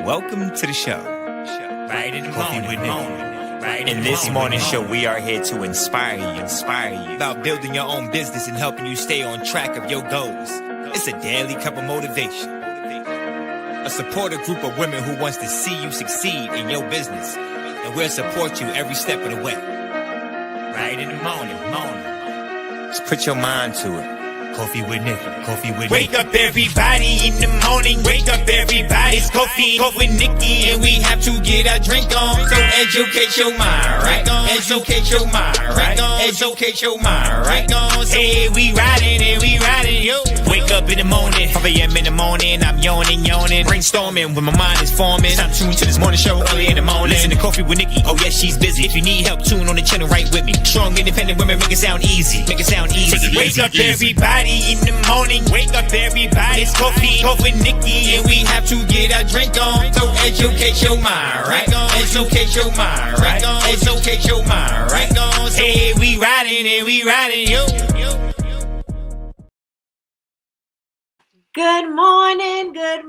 Welcome to the show. Right in the morning, right In this morning show, we are here to inspire you about building your own business and helping you stay on track of your goals. It's a daily cup of motivation. A supportive group of women who wants to see you succeed in your business, and we'll support you every step of the way. Right in the morning. Just put your mind to it. Coffee with Nikkie. Wake up everybody in the morning. Wake up everybody. It's coffee with Nikkie, and we have to get our drink on. So educate your mind, right? Educate your mind, right? Educate your mind, right? Hey, we riding, yo. Wake up in the morning, 5 a.m. in the morning. I'm yawning, brainstorming when my mind is forming. Time tuned to this morning show early in the morning. Listen to Coffee with Nikkie. Oh yes, she's busy. If you need help, tune on the channel right with me. Strong, independent women make it sound easy. Wake up everybody in the morning. Wake up everybody. It's coffee with Nikkie, and we have to get our drink on. So educate your mind, right? Educate your mind, right? Educate your mind, right? Hey, we riding, yo. Good morning. Good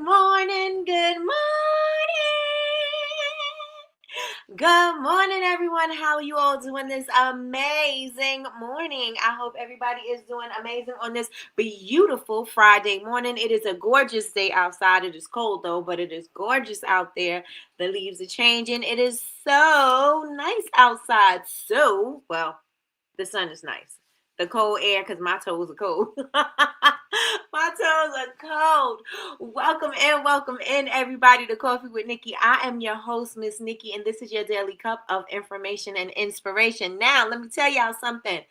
morning, everyone. How are you all doing this amazing morning? I hope everybody is doing amazing on this beautiful Friday morning. It is a gorgeous day outside. It is cold though, but it is gorgeous out there. The leaves are changing. It is so nice outside. So, well, the sun is nice. The cold air, because my toes are cold. My toes are cold. Welcome in, everybody, to Coffee with Nikkie. I am your host, Miss Nikkie, and this is your daily cup of information and inspiration. Now, let me tell y'all something.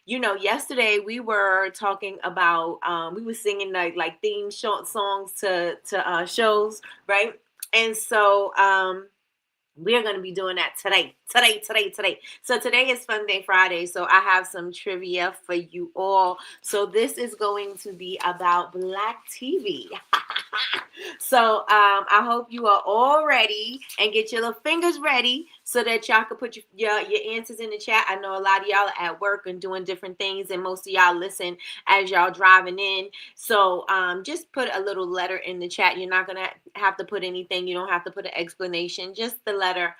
You know, yesterday we were talking about, we were singing like theme short songs to shows, right? And so, we're going to be doing that today. So today is Fun Day Friday. So I have some trivia for you all. So this is going to be about Black TV. So I hope you are all ready and get your little fingers ready so that y'all can put your answers in the chat. I know a lot of y'all are at work and doing different things, and most of y'all listen as y'all driving in. So just put a little letter in the chat. You're not going to have to put anything. You don't have to put an explanation, just the letter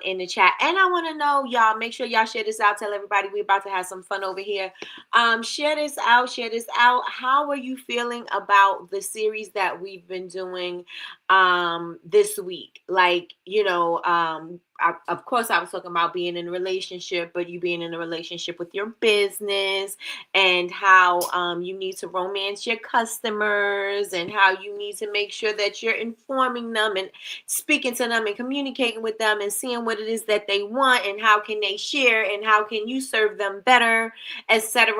in the chat. And I want to know, y'all, make sure y'all share this out. Tell everybody we're about to have some fun over here. Share this out. How are you feeling about the series that we've been doing this week? Like, you know, of course, I was talking about being in a relationship, but you being in a relationship with your business, and how you need to romance your customers, and how you need to make sure that you're informing them and speaking to them and communicating with them and seeing what it is that they want and how can they share and how can you serve them better, etc.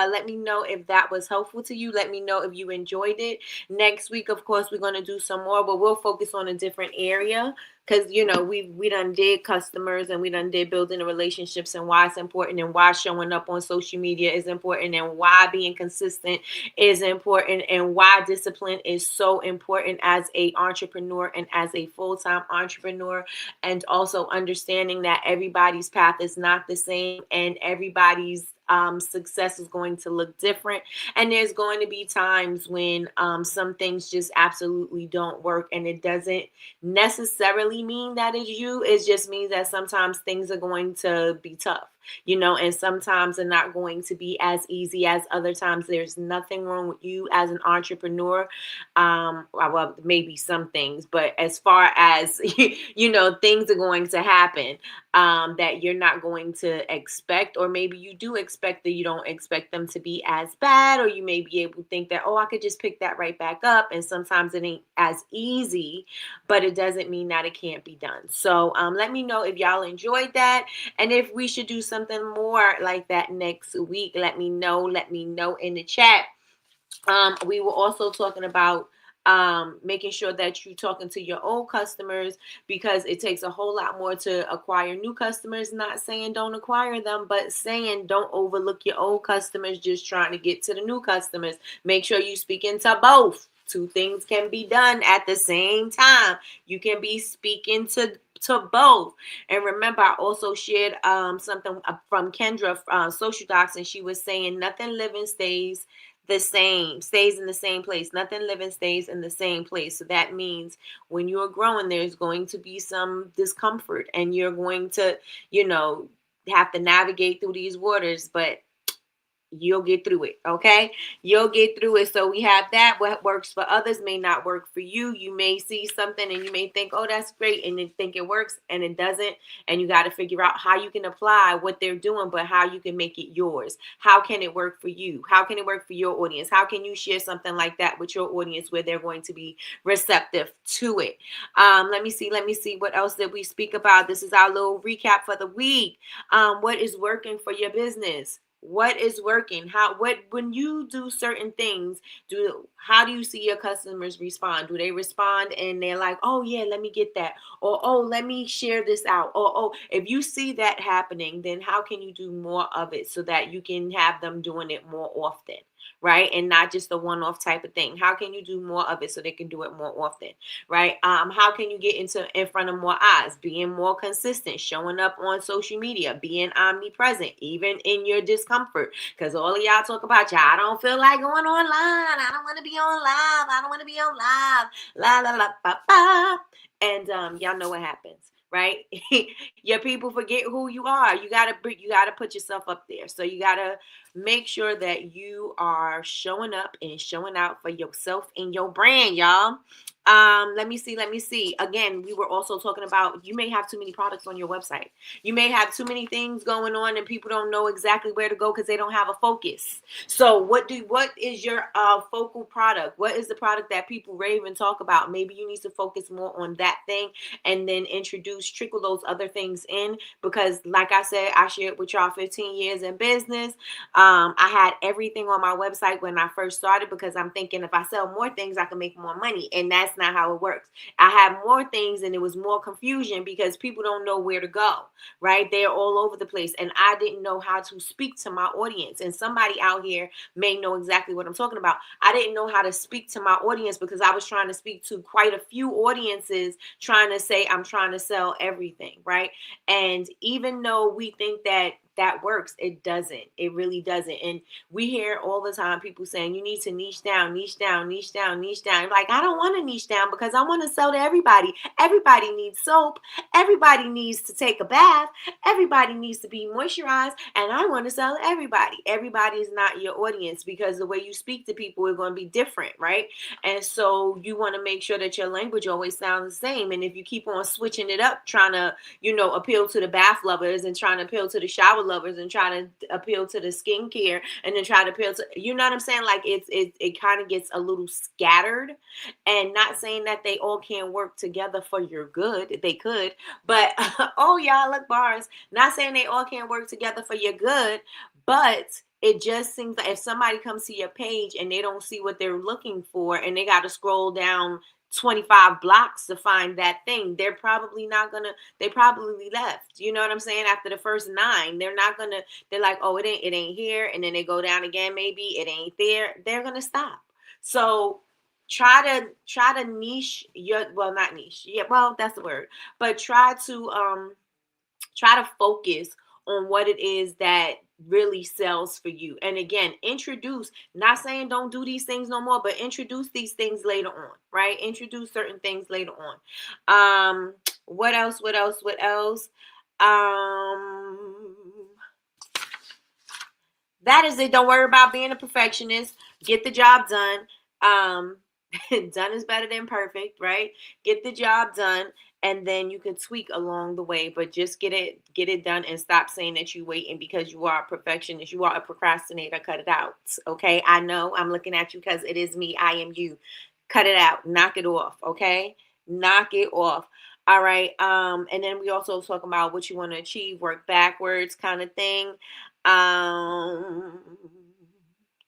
Let me know if that was helpful to you. Let me know if you enjoyed it. Next week, of course, we're going to do some more, but we'll focus on a different area. Because, you know, we done did customers and we done did building the relationships and why it's important and why showing up on social media is important and why being consistent is important and why discipline is so important as a entrepreneur and as a full-time entrepreneur, and also understanding that everybody's path is not the same and everybody's success is going to look different, and there's going to be times when some things just absolutely don't work, and it doesn't necessarily mean that it's you. It just means that sometimes things are going to be tough, you know, and sometimes they're not going to be as easy as other times. There's nothing wrong with you as an entrepreneur. Well, maybe some things, but as far as, you know, things are going to happen that you're not going to expect, or maybe you do expect that you don't expect them to be as bad, or you may be able to think that, oh, I could just pick that right back up. And sometimes it ain't as easy, but it doesn't mean that it can't be done. So let me know if y'all enjoyed that, and if we should do something more like that next week. Let me know in the chat. We were also talking about making sure that you're talking to your old customers, because it takes a whole lot more to acquire new customers. Not saying don't acquire them, but saying don't overlook your old customers just trying to get to the new customers. Make sure you speak into both. Two things can be done at the same time. You can be speaking to both. And remember, I also shared something from Kendra, Social Docs, and she was saying nothing living stays, the same, stays in the same place. Nothing living stays in the same place. So that means when you're growing, there's going to be some discomfort and you're going to, you know, have to navigate through these waters, but you'll get through it. Okay, you'll get through it. So we have that. What works for others may not work for you. You may see something and you may think, oh, that's great, and then think it works and it doesn't. And you got to figure out how you can apply what they're doing, but how you can make it yours. How can it work for you? How can it work for your audience? How can you share something like that with your audience where they're going to be receptive to it? Let me see what else did we speak about. This is our little recap for the week. What is working for your business? What is working? When you do certain things, how do you see your customers respond? Do they respond and they're like, oh yeah, let me get that, or oh, let me share this out, or oh, if you see that happening, then how can you do more of it so that you can have them doing it more often, right? And not just a one-off type of thing. How can you do more of it so they can do it more often, right? How can you get in front of more eyes? Being more consistent, showing up on social media, being omnipresent, even in your discomfort. Because all of y'all talk about, y'all, I don't feel like going online. I don't want to be on live. I don't want to be on live. La la la ba ba. And y'all know what happens, right? Your people forget who you are. You gotta put yourself up there. So you gotta make sure that you are showing up and showing out for yourself and your brand, y'all. Let me see. Again, we were also talking about, you may have too many products on your website. You may have too many things going on and people don't know exactly where to go because they don't have a focus. So what is your focal product? What is the product that people rave and talk about? Maybe you need to focus more on that thing and then trickle those other things in, because like I said, I shared with y'all 15 years in business. I had everything on my website when I first started because I'm thinking if I sell more things, I can make more money. And that's not how it works. I had more things and it was more confusion because people don't know where to go, right? They're all over the place. And I didn't know how to speak to my audience. And somebody out here may know exactly what I'm talking about. I didn't know how to speak to my audience because I was trying to speak to quite a few audiences, trying to say I'm trying to sell everything, right? And even though we think that works, it doesn't. It really doesn't. And we hear all the time people saying you need to niche down, niche down, niche down, niche down. Like, I don't want to niche down because I want to sell to everybody. Everybody needs soap. Everybody needs to take a bath. Everybody needs to be moisturized. And I want to sell to everybody. Everybody is not your audience because the way you speak to people is going to be different, right? And so you want to make sure that your language always sounds the same. And if you keep on switching it up, trying to, appeal to the bath lovers and trying to appeal to the shower lovers and trying to appeal to the skincare and then try to appeal to, you know what I'm saying? Like it kind of gets a little scattered, and not saying that they all can't work together for your good. They could, but oh, y'all, look, bars. Not saying they all can't work together for your good, but it just seems like if somebody comes to your page and they don't see what they're looking for and they got to scroll down 25 blocks to find that thing, they probably left. You know what I'm saying? After the first 9, they're like, oh, it ain't here. And then they go down again. Maybe it ain't there. They're going to stop. So try to niche not niche. Yeah, well, that's the word, but try to focus on what it is that really sells for you. And again, not saying don't do these things no more, but introduce these things later on, right? Introduce certain things later on. What else? That is it. Don't worry about being a perfectionist. Get the job done. Done is better than perfect, right? Get the job done, and then you can tweak along the way, but just get it done and stop saying that you're waiting because you are a perfectionist. You are a procrastinator. Cut it out. Okay. I know I'm looking at you because it is me. I am you. Cut it out. Knock it off. Okay. Knock it off. All right. And then we also talk about what you want to achieve, work backwards kind of thing.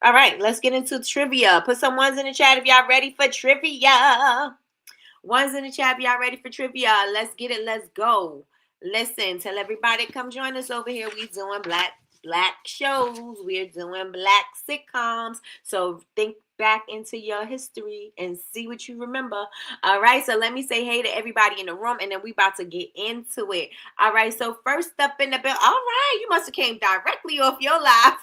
All right, let's get into trivia. Put some ones in the chat if y'all ready for trivia. Ones in the chat if y'all ready for trivia. Let's get it. Let's go. Listen, tell everybody come join us over here. We doing black shows. We're doing black sitcoms. So think back into your history and see what you remember. All right, so let me say hey to everybody in the room, and then we about to get into it. All right, so first up in the bill. All right, you must have came directly off your live.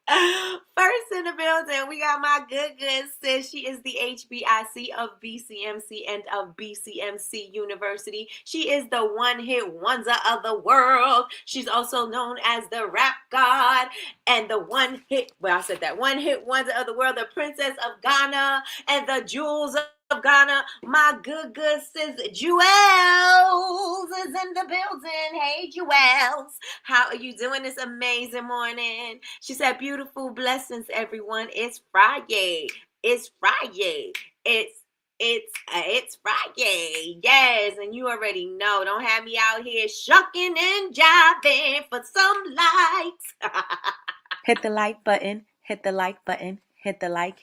First in the building, we got my good sis. She is the HBIC of BCMC and of BCMC University. She is the one-hit wonder of the world. She's also known as the rap god and the one-hit wonder of the world, the princess of Ghana and the jewels of Ghana. My good sis Jewels is in the building. Hey, Jewels. How are you doing this amazing morning? She said, beautiful blessings, everyone. It's Friday. It's Friday. It's Friday. Yes, and you already know. Don't have me out here shucking and jiving for some likes. Hit the like button, hit the like button, hit the like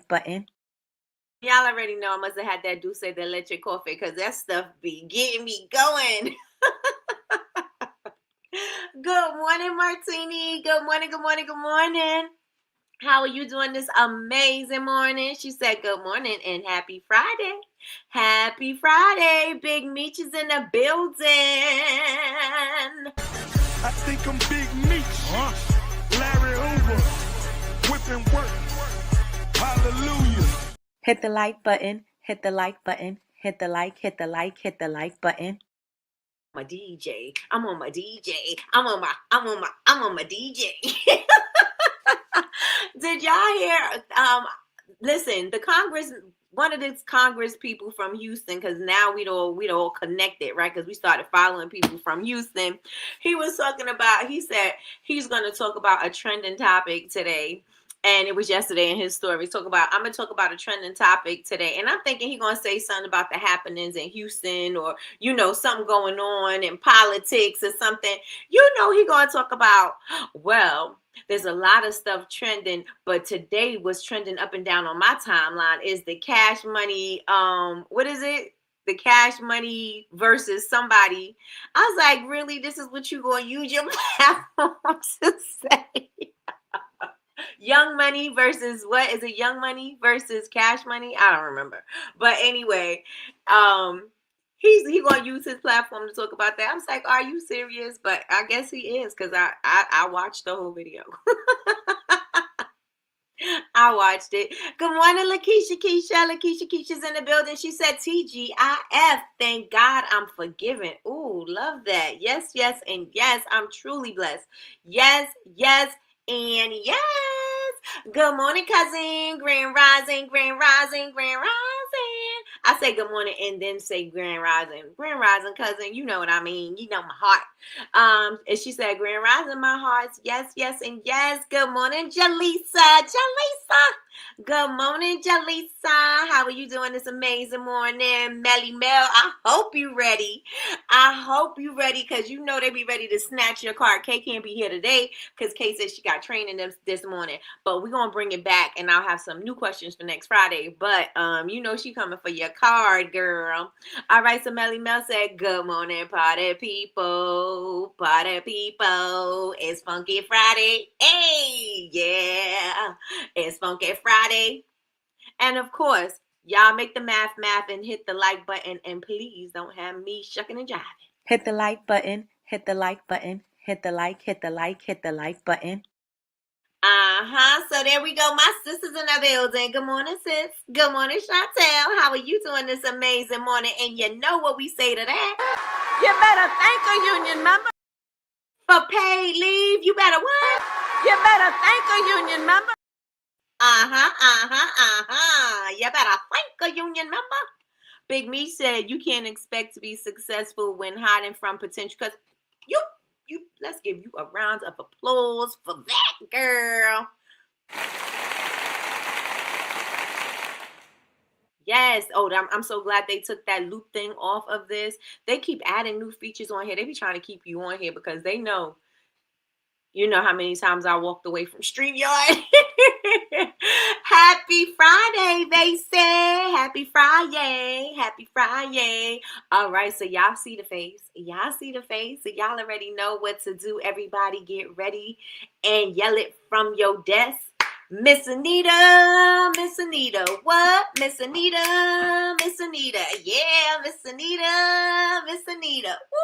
button. Y'all already know I must have had that Dulce de Leche coffee because that stuff be getting me going. Good morning, Martini. Good morning, good morning, good morning. How are you doing this amazing morning? She said good morning and happy Friday. Happy Friday. Big Meech is in the building. I think I'm Big Meech. Larry Hoover. Whipping work. Hallelujah. Hit the like button, hit the like button, hit the like button. My DJ. I'm on my DJ. I'm on my DJ. Did y'all hear? Listen, one of the Congress people from Houston, because now we'd all connected, right? Because we started following people from Houston. He said he's going to talk about a trending topic today. And it was yesterday in his story. I'm going to talk about a trending topic today. And I'm thinking he's going to say something about the happenings in Houston or, something going on in politics or something. He's going to talk about, well, there's a lot of stuff trending, but today was trending up and down on my timeline is the cash money. What is it? The cash money versus somebody. I was like, really? This is what you're going to use your platform to say? Young Money versus what is it? Young Money versus Cash Money? I don't remember. But anyway, he gonna use his platform to talk about that. I was like, are you serious? But I guess he is because I watched the whole video. I watched it. Good morning, Lakeisha Keisha. Lakeisha Keisha's in the building. She said TGIF. Thank God I'm forgiven. Ooh, love that. Yes, yes, and yes. I'm truly blessed. Yes, yes, and yes. Good morning, cousin. Grand rising, grand rising, grand rising. I say good morning and then say grand rising. Grand rising, cousin. You know what I mean. You know my heart. And she said, grand rising, my hearts. Yes, yes, and yes. Good morning, Jaleesa. Good morning, Jaleesa. How are you doing this amazing morning? Melly Mel, I hope you ready. Because they be ready to snatch your card. Kay can't be here today because Kay said she got training this morning. But we're going to bring it back and I'll have some new questions for next Friday. But, she coming for your card, girl. All right, so Melly Mel said, good morning, party people. Party people. It's Funky Friday. Hey, yeah. It's Funky Friday. And of course, y'all make the math and hit the like button. And please don't have me shucking and jiving. Hit the like button, hit the like button, hit the like button. So there we go. My sister's in the building. Good morning, sis. Good morning, Chantel. How are you doing this amazing morning? And you know what we say to that? You better thank a union member for paid leave. You better what? You better thank a union member. You better thank a union member. Big Me said you can't expect to be successful when hiding from potential. Because you let's give you a round of applause for that, girl. Yes. Oh, I'm so glad they took that loop thing off of this. They keep adding new features on here. They be trying to keep you on here because they know. You know how many times I walked away from StreamYard. Happy Friday, they say. Happy Friday. Happy Friday. All right, so y'all see the face. So y'all already know what to do. Everybody get ready and yell it from your desk. Miss Anita. What? Miss Anita. Yeah, Miss Anita. Woo.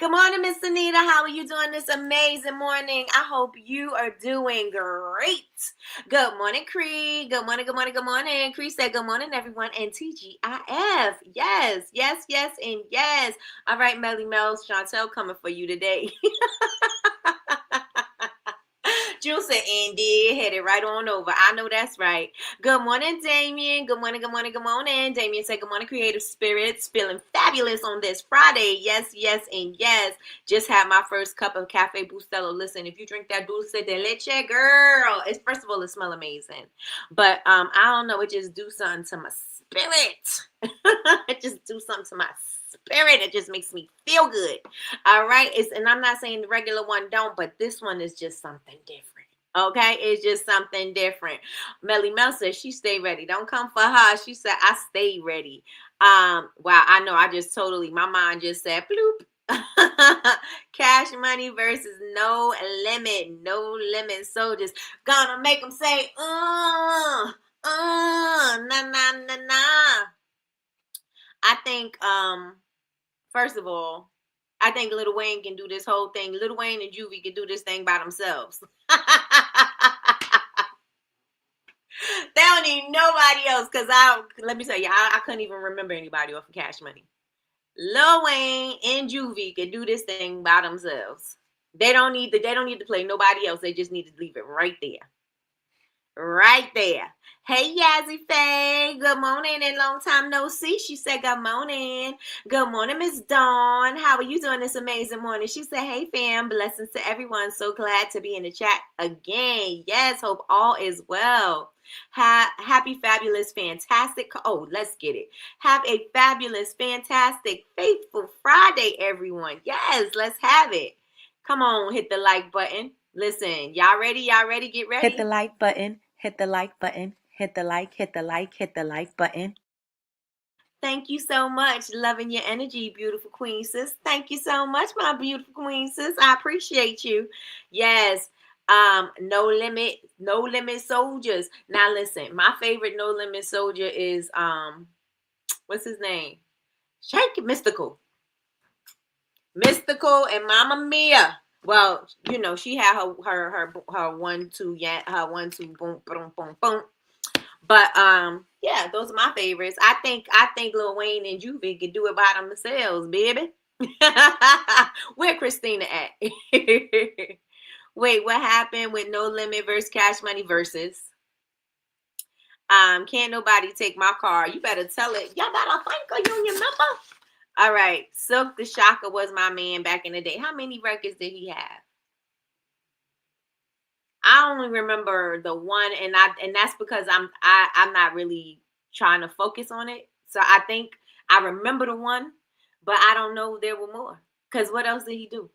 Good morning, Miss Anita. How are you doing this amazing morning? I hope you are doing great. Good morning, Cree. Good morning, good morning, good morning. Cree said good morning, everyone. And TGIF. Yes, yes, yes, and yes. All right, Melly Mel, Chantel coming for you today. Jules said, Andy, headed right on over. I know that's right. Good morning, Damien. Good morning, good morning, good morning. Damien said, good morning, creative spirits. Feeling fabulous on this Friday. Yes, yes, and yes. Just had my first cup of Cafe Bustelo. Listen, if you drink that dulce de leche, girl, it's first of all, it smells amazing. But I don't know, it just do something to my spirit. It just do something to my spirit. It just makes me feel good. All right. And I'm not saying the regular one don't, but this one is just something different. Okay, it's just something different. Melly Mel says she stay ready. Don't come for her. She said I stay ready. Wow, I know. I just totally, my mind just said bloop. Cash money versus no limit soldiers. Gonna make them say, nah, nah, nah, nah. I think, first of all, I think Lil Wayne can do this whole thing. Lil Wayne and Juvie can do this thing by themselves. They don't need nobody else. Cause let me tell you, I couldn't even remember anybody off of Cash Money. Lil Wayne and Juvie can do this thing by themselves. They don't need to play nobody else. They just need to leave it right there. Right there. Hey, Yazzie Faye. Good morning and long time no see. She said, good morning. Good morning, Miss Dawn. How are you doing this amazing morning? She said, hey, fam. Blessings to everyone. So glad to be in the chat again. Yes, hope all is well. Happy, fabulous, fantastic. Oh, let's get it. Have a fabulous, fantastic, faithful Friday, everyone. Yes, let's have it. Come on, hit the like button. Listen, y'all ready? Y'all ready? Get ready. Hit the like button. Hit the like button. Hit the like, hit the like, hit the like button. Thank you so much. Loving your energy, beautiful queen sis. Thank you so much, my beautiful queen sis. I appreciate you. Yes. No limit soldiers. Now listen, my favorite no limit soldier is what's his name? Shake it, Mystical and Mama Mia. Well, you know, she had her 1 2 her 1 2 boom boom boom boom. But yeah, those are my favorites. I think Lil Wayne and Juvie could do it by themselves, baby. Where Christina at? Wait, what happened with No Limit versus Cash Money versus? Can't nobody take my car. You better tell it. Y'all got a Franco Union member? All right. Silk the Shocker was my man back in the day. How many records did he have? I only remember the one, and that's because I'm not really trying to focus on it. So I think I remember the one, but I don't know if there were more. Because what else did he do?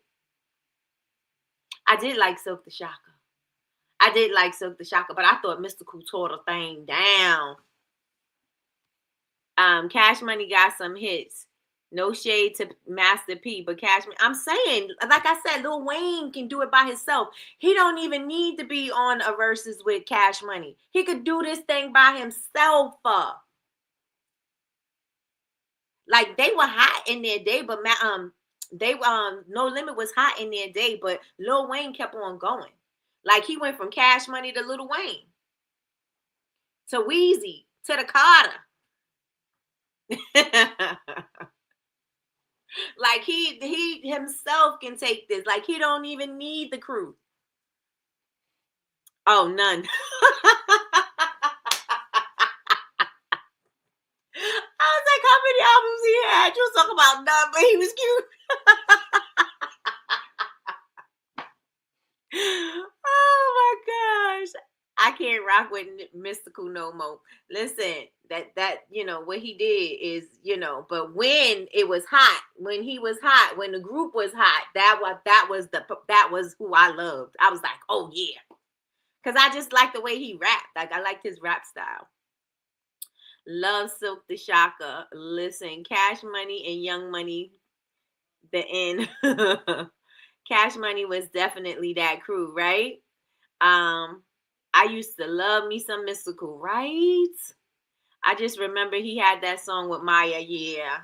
I did like Silk the Shocker. But I thought Mystical tore the thing down. Cash Money got some hits. No shade to Master P, but Cash Money. I'm saying, like I said, Lil Wayne can do it by himself. He don't even need to be on a versus with Cash Money. He could do this thing by himself. Like they were hot in their day, but No Limit was hot in their day, but Lil Wayne kept on going. Like he went from Cash Money to Lil Wayne to Weezy to the Carter. Like he himself can take this. Like he don't even need the crew. Oh, none. I was like, how many albums he had? You was talking about none, but he was cute. Oh my gosh. I can't rock with Mystical no more. Listen, that you know what he did is, you know, but when it was hot, when he was hot, when the group was hot, that was who I loved. I was like, oh yeah, because I just like the way he rapped. Like I liked his rap style. Love Silk the Shocker. Listen, Cash Money and Young Money, the end. Cash Money was definitely that crew, right? I used to love me some Mystical, right? I just remember he had that song with Maya. Yeah.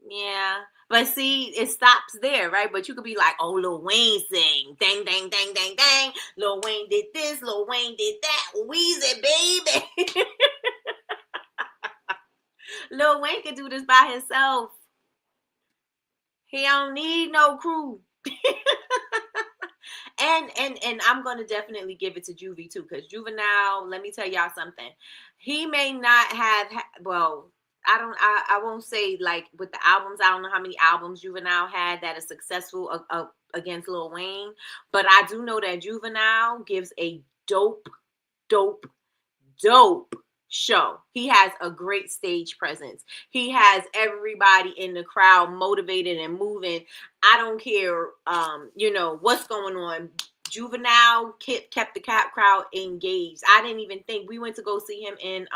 Yeah. But see, it stops there, right? But you could be like, oh, Lil Wayne sing. Dang, dang, dang, dang, dang. Lil Wayne did this. Lil Wayne did that. Weezy, baby. Lil Wayne could do this by himself. He don't need no crew. And I'm gonna definitely give it to Juvie too, because Juvenile, let me tell y'all something. He may not have well, I won't say like with the albums, I don't know how many albums Juvenile had that are successful against Lil Wayne, but I do know that Juvenile gives a dope show. He has a great stage presence. He has everybody in the crowd motivated and moving. I don't care, what's going on. Juvenile kept the crowd engaged. I didn't even think we went to go see him in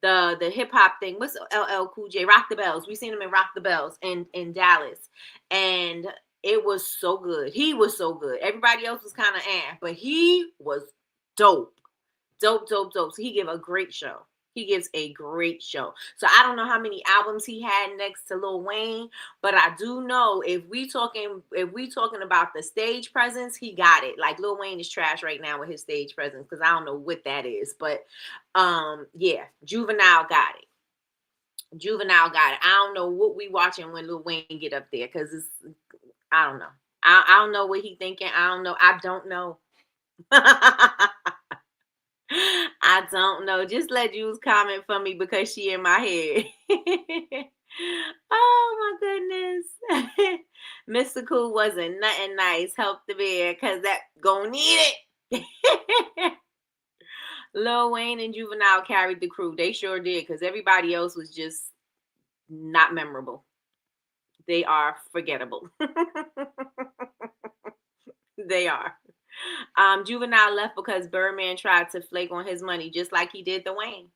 the hip hop thing. What's LL Cool J? Rock the Bells. We seen him in Rock the Bells in Dallas, and it was so good. He was so good. Everybody else was kind of but he was dope. Dope. So he gives a great show. So I don't know how many albums he had next to Lil Wayne, but I do know if we talking about the stage presence, he got it. Like Lil Wayne is trash right now with his stage presence because I don't know what that is, but yeah, Juvenile got it. I don't know what we watching when Lil Wayne get up there because I don't know. I don't know what he thinking. I don't know. I don't know. Just let Jules comment for me because she in my head. Oh my goodness. Mystical wasn't nothing nice. Help the bear because that gonna need it. Lil Wayne and Juvenile carried the crew. They sure did because everybody else was just not memorable. They are forgettable. They are. Juvenile left because Birdman tried to flake on his money just like he did to Wayne.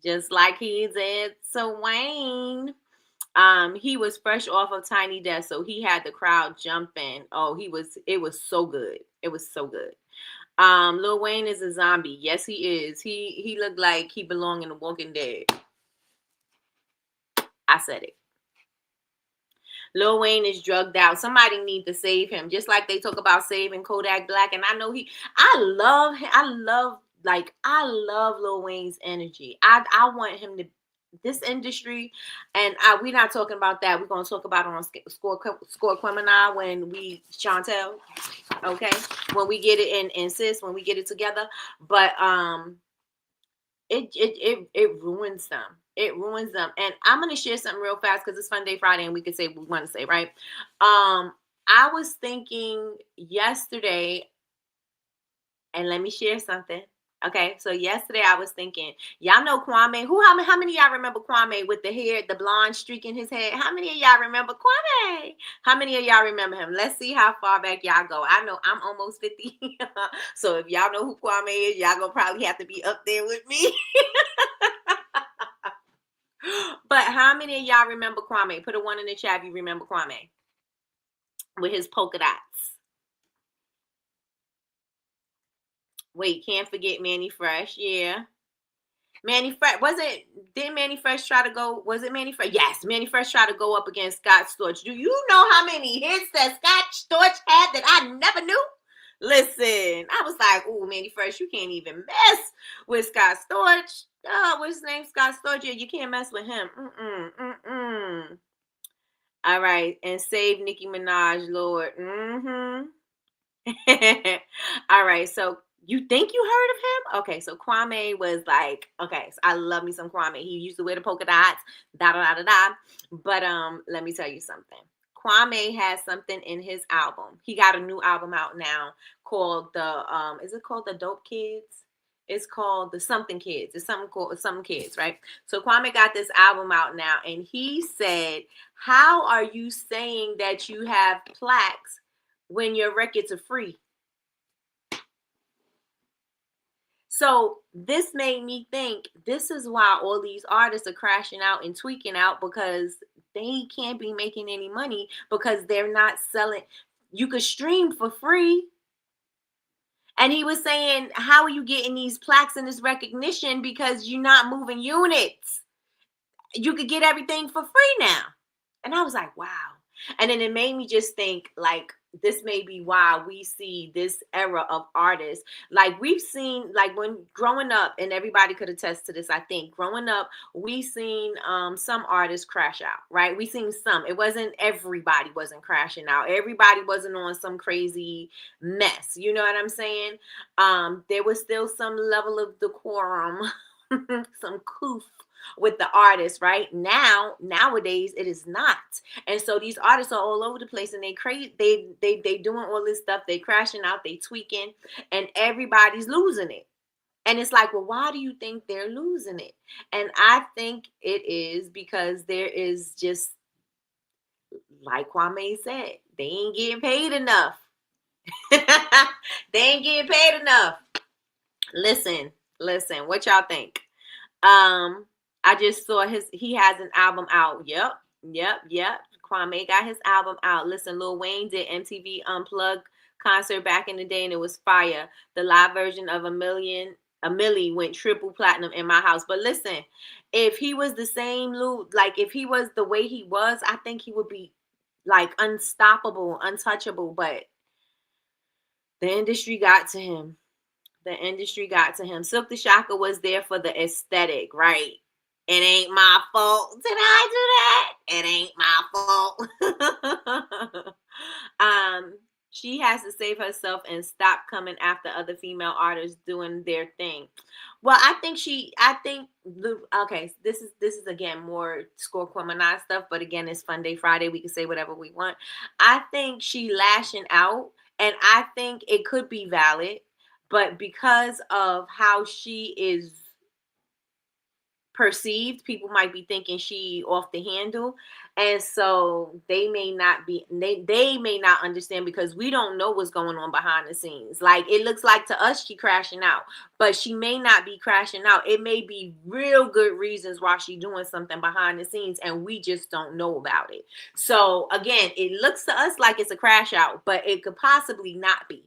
Just like he did to Wayne. He was fresh off of Tiny Desk, so he had the crowd jumping. Oh, it was so good. It was so good. Lil Wayne is a zombie. Yes, he is. He looked like he belonged in The Walking Dead. I said it. Lil Wayne is drugged out. Somebody need to save him. Just like they talk about saving Kodak Black. And I know I love him. I love Lil Wayne's energy. I want him to, this industry, and we're not talking about that. We're going to talk about it on Score Criminal when Chantel, okay? When we get it in Sis, when we get it together. But it ruins them. It ruins them. And I'm going to share something real fast because it's Fun Day Friday and we can say what we want to say, right? I was thinking yesterday, and let me share something. Okay, so yesterday I was thinking, y'all know Kwame. How many of y'all remember Kwame with the hair, the blonde streak in his head? How many of y'all remember Kwame? How many of y'all remember him? Let's see how far back y'all go. I know I'm almost 50. So if y'all know who Kwame is, y'all gonna probably have to be up there with me. But how many of y'all remember Kwame? Put a 1 in the chat if you remember Kwame with his polka dots. Wait, can't forget Manny Fresh. Yeah. Manny Fresh, didn't Manny Fresh try to go, was it Manny Fresh? Yes, Manny Fresh tried to go up against Scott Storch. Do you know how many hits that Scott Storch had that I never knew? Listen, I was like, ooh, Manny Fresh, you can't even mess with Scott Storch. What's his name? Scott Storch. Yeah, you can't mess with him. All right, and save Nicki Minaj, Lord. All right, so you think you heard of him? Okay, so Kwame was like, okay, so I love me some Kwame. He used to wear the polka dots, But let me tell you something. Kwame has something in his album. He got a new album out now called is it called The Dope Kids? It's called The Something Kids. It's something called Something Kids, right? So Kwame got this album out now, and he said, how are you saying that you have plaques when your records are free? So this made me think, this is why all these artists are crashing out and tweaking out, because they can't be making any money because they're not selling. You could stream for free. And he was saying, how are you getting these plaques and this recognition because you're not moving units? you could get everything for free now. And I was like, wow. And then it made me just think, like, this may be why we see this era of artists. Like, we've seen, like, when growing up, and everybody could attest to this, I think, growing up, we seen some artists crash out, right? We seen some. It wasn't everybody wasn't crashing out. Everybody wasn't on some crazy mess. You know what I'm saying? There was still some level of decorum, some coof with the artist. Right nowadays it is not. And so these artists are all over the place, and they crazy, they doing all this stuff, they crashing out, they tweaking, and everybody's losing it. And it's like, well, why do you think they're losing it? And I think it is because there is just, like Kwame said, they ain't getting paid enough. They ain't getting paid enough. Listen, what y'all think? I just saw he has an album out. Yep. Kwame got his album out. Listen, Lil Wayne did MTV Unplugged concert back in the day, and it was fire. The live version of A Milli went triple platinum in my house. But listen, if he was the same like if he was the way he was, I think he would be like unstoppable, untouchable. But the industry got to him. Silk the Shocker was there for the aesthetic, right? It ain't my fault. Did I do that? It ain't my fault. She has to save herself and stop coming after other female artists doing their thing. Well, okay, this is again more Score Quemini stuff, but again, it's Fun Day Friday. We can say whatever we want. I think she lashing out, and I think it could be valid, but because of how she is perceived, people might be thinking she off the handle, and so they may not understand, because we don't know what's going on behind the scenes. Like, it looks like to us she crashing out, but she may not be crashing out. It may be real good reasons why she doing something behind the scenes, and we just don't know about it. So again, it looks to us like it's a crash out, but it could possibly not be.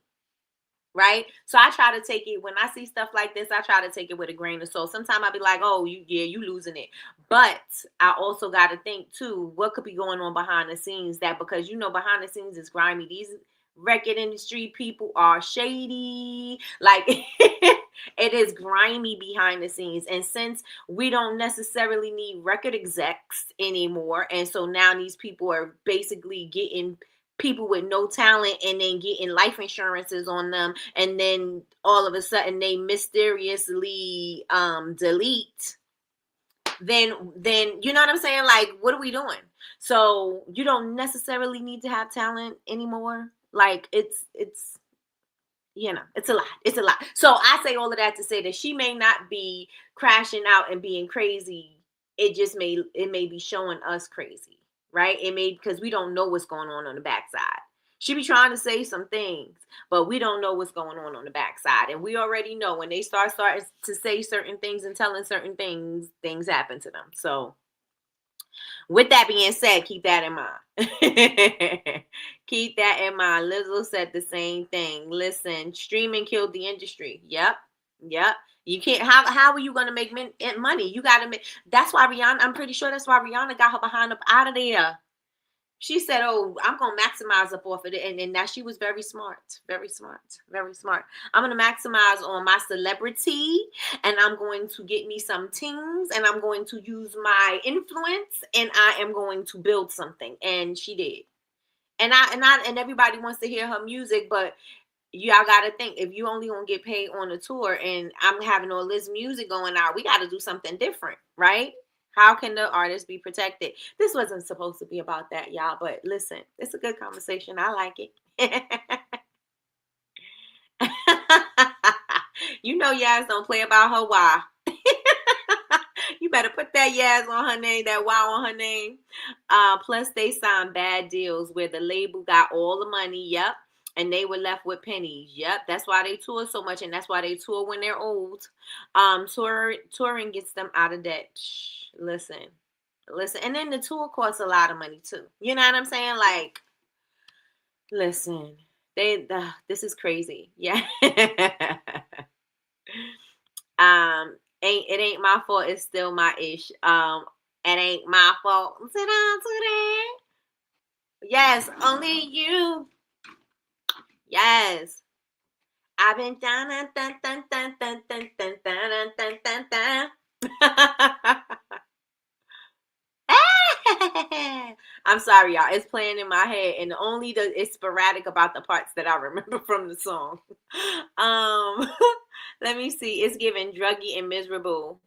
Right? So I try to take it, when I see stuff like this, I try to take it with a grain of salt. Sometimes I'll be like, oh, you losing it. But I also got to think too, what could be going on behind the scenes, that, because behind the scenes is grimy. These record industry people are shady. Like, it is grimy behind the scenes. And since we don't necessarily need record execs anymore, and so now these people are basically getting people with no talent and then getting life insurances on them, and then all of a sudden they mysteriously delete, then you know what I'm saying? Like, what are we doing? So you don't necessarily need to have talent anymore. Like, it's it's a lot. So I say all of that to say that she may not be crashing out and being crazy. It may be showing us crazy. Right? It may, because we don't know what's going on the backside. She be trying to say some things, but we don't know what's going on the backside. And we already know when they start to say certain things and telling certain things happen to them. So with that being said, keep that in mind. Keep that in mind. Lizzo said the same thing. Listen, streaming killed the industry. Yep. You can't. How are you going to make money? You got to make. That's why Rihanna. I'm pretty sure that's why Rihanna got her behind up out of there. She said, "Oh, I'm going to maximize up off of it," and now she was very smart. I'm going to maximize on my celebrity, and I'm going to get me some things, and I'm going to use my influence, and I am going to build something. And she did. And everybody wants to hear her music, but y'all got to think, if you only gonna get paid on a tour and I'm having all this music going out, we got to do something different, right? How can the artist be protected? This wasn't supposed to be about that, y'all, but listen, it's a good conversation. I like it. Yaz don't play about her why. You better put that Yaz on her name, that wow on her name. Plus, they signed bad deals where the label got all the money. Yep. And they were left with pennies. Yep, that's why they tour so much, and that's why they tour when they're old. Touring gets them out of debt. Listen, and then the tour costs a lot of money too. You know what I'm saying? Like, listen, this is crazy. Yeah. It ain't my fault. It's still my ish. It ain't my fault. Sit down today. Yes, only you. Yes. I've been dun dun dun dun dun dun dun dun dun dun dun dun. I'm sorry, y'all. It's playing in my head, and it's sporadic about the parts that I remember from the song. Let me see. It's giving druggy and miserable,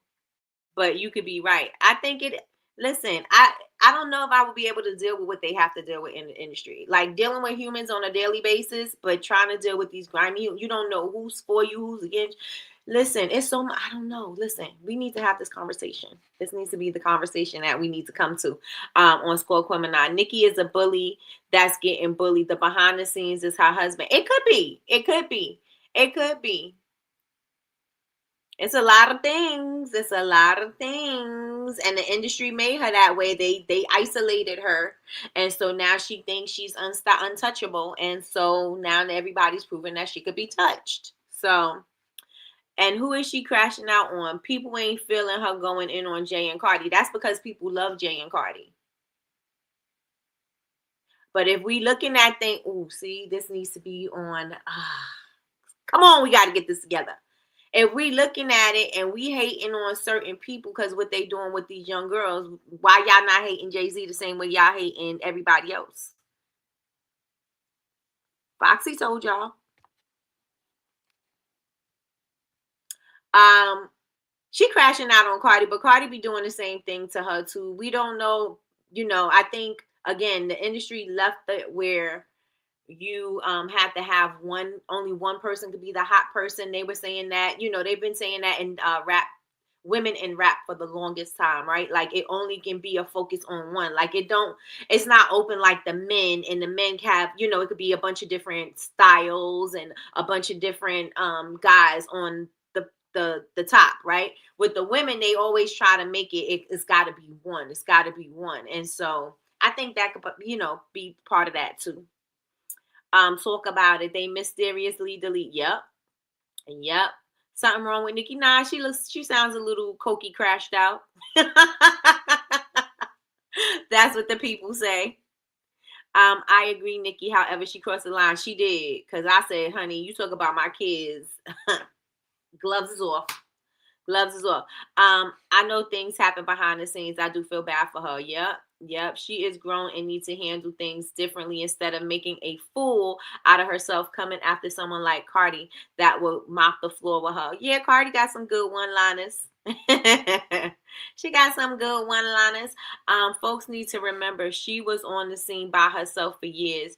but you could be right. I think it. Listen, I don't know if I would be able to deal with what they have to deal with in the industry, like dealing with humans on a daily basis, but trying to deal with these grimy. You don't know who's for you, who's against. Listen, it's so I don't know. Listen, we need to have this conversation. This needs to be the conversation that we need to come to on Spoiled Women. Nikkie is a bully that's getting bullied. The behind the scenes is her husband. It could be. It could be. It could be. It's a lot of things. It's a lot of things. And the industry made her that way. They isolated her. And so now she thinks she's untouchable. And so now everybody's proving that she could be touched. So, and who is she crashing out on? People ain't feeling her going in on Jay and Cardi. That's because people love Jay and Cardi. But if we looking at things, see, this needs to be on. Come on, we got to get this together. If we looking at it and we hating on certain people because what they doing with these young girls, why y'all not hating Jay-Z the same way y'all hating everybody else? Foxy told y'all. She crashing out on Cardi, but Cardi be doing the same thing to her too. We don't know, I think again, the industry left it where you have to have only one person could be the hot person. They were saying that, they've been saying that in women in rap for the longest time, right? Like it only can be a focus on one. Like it's not open like the men, and the men have, it could be a bunch of different styles and a bunch of different guys on the top, right? With the women, they always try to make it's got to be one. It's got to be one. And so I think that could, be part of that too. Talk about it. They mysteriously delete. Yep. Something wrong with Nikki. Nah, she sounds a little cokey, crashed out. That's what the people say. I agree, Nikki. However, she crossed the line. She did. Because I said, honey, you talk about my kids. Gloves is off. I know things happen behind the scenes. I do feel bad for her. Yep. She is grown and needs to handle things differently instead of making a fool out of herself, coming after someone like Cardi that will mop the floor with her. Yeah, Cardi got some good one-liners. She got some good one-liners. Folks need to remember she was on the scene by herself for years.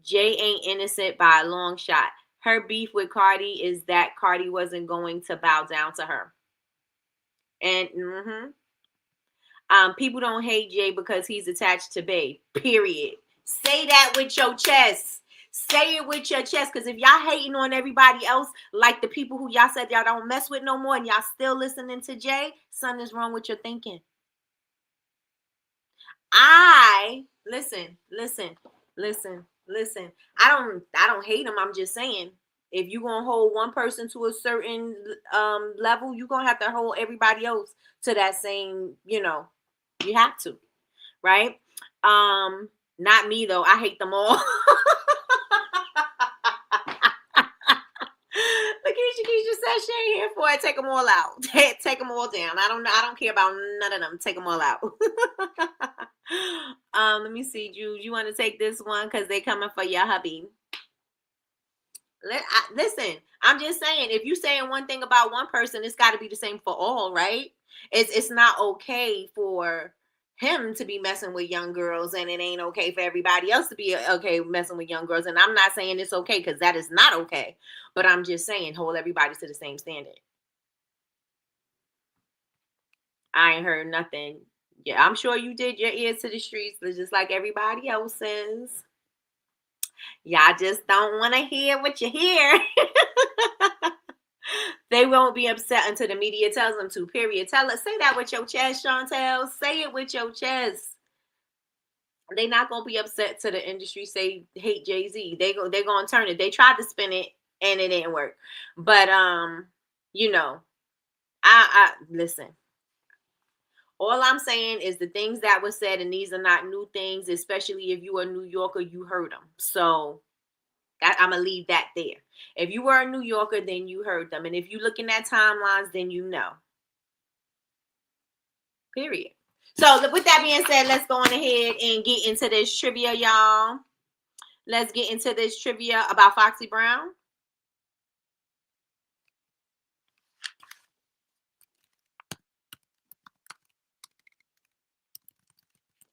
Jay ain't innocent by a long shot. Her beef with Cardi is that Cardi wasn't going to bow down to her. And people don't hate Jay because he's attached to Bae. Period. Say that with your chest. Say it with your chest. Because if y'all hating on everybody else, like the people who y'all said y'all don't mess with no more, and y'all still listening to Jay, something is wrong with your thinking. Listen. I don't hate him. I'm just saying, if you're going to hold one person to a certain level, you're going to have to hold everybody else to that same, you have to, right? Not me, though. I hate them all. Keisha said she ain't here for it. Take them all out. Take them all down. I don't care about none of them. Take them all out. Let me see, Jude. You want to take this one because they coming for your hubby. Listen, I'm just saying, if you saying one thing about one person, it's got to be the same for all, right? It's not okay for him to be messing with young girls, and it ain't okay for everybody else to be okay messing with young girls. And I'm not saying it's okay, because that is not okay. But I'm just saying, hold everybody to the same standard. I ain't heard nothing. Yeah, I'm sure you did your ears to the streets, but just like everybody else's. Y'all just don't want to hear what you hear. They won't be upset until the media tells them to, period. Say that with your chest, Chantel. Say it with your chest. They're not going to be upset to the industry say hate Jay-Z. They're going to turn it. They tried to spin it and it didn't work. But, I listen. All I'm saying is the things that were said, and these are not new things, especially if you are a New Yorker, you heard them. So I'm going to leave that there. If you were a New Yorker, then you heard them. And if you looking at timelines, then you know. Period. So with that being said, let's go on ahead and get into this trivia, y'all. Let's get into this trivia about Foxy Brown.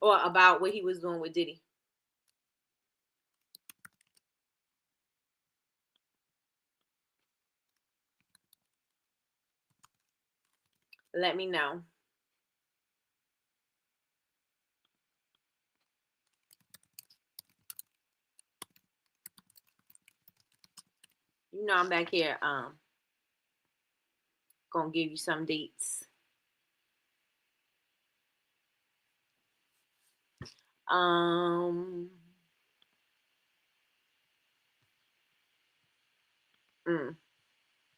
Or about what he was doing with Diddy. Let me know. You know I'm back here gonna give you some dates.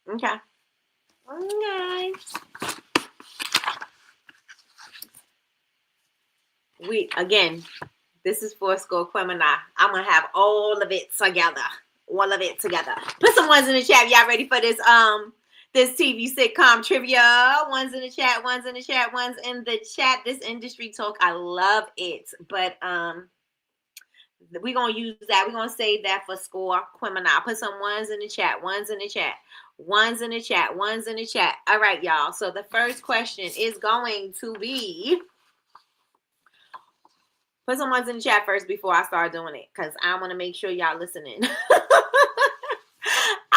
Okay. Okay. This is for Score Quemina. I'm gonna have all of it together. All of it together. Put some ones in the chat. Y'all ready for this this TV sitcom trivia? Ones in the chat, ones in the chat, ones in the chat. This industry talk, I love it. But we're gonna use that. We're gonna save that for Score Quemina. Put some ones in the chat, ones in the chat. Ones in the chat, ones in the chat. All right, y'all. So the first question is going to be, put some ones in the chat first before I start doing it, because I want to make sure y'all listening.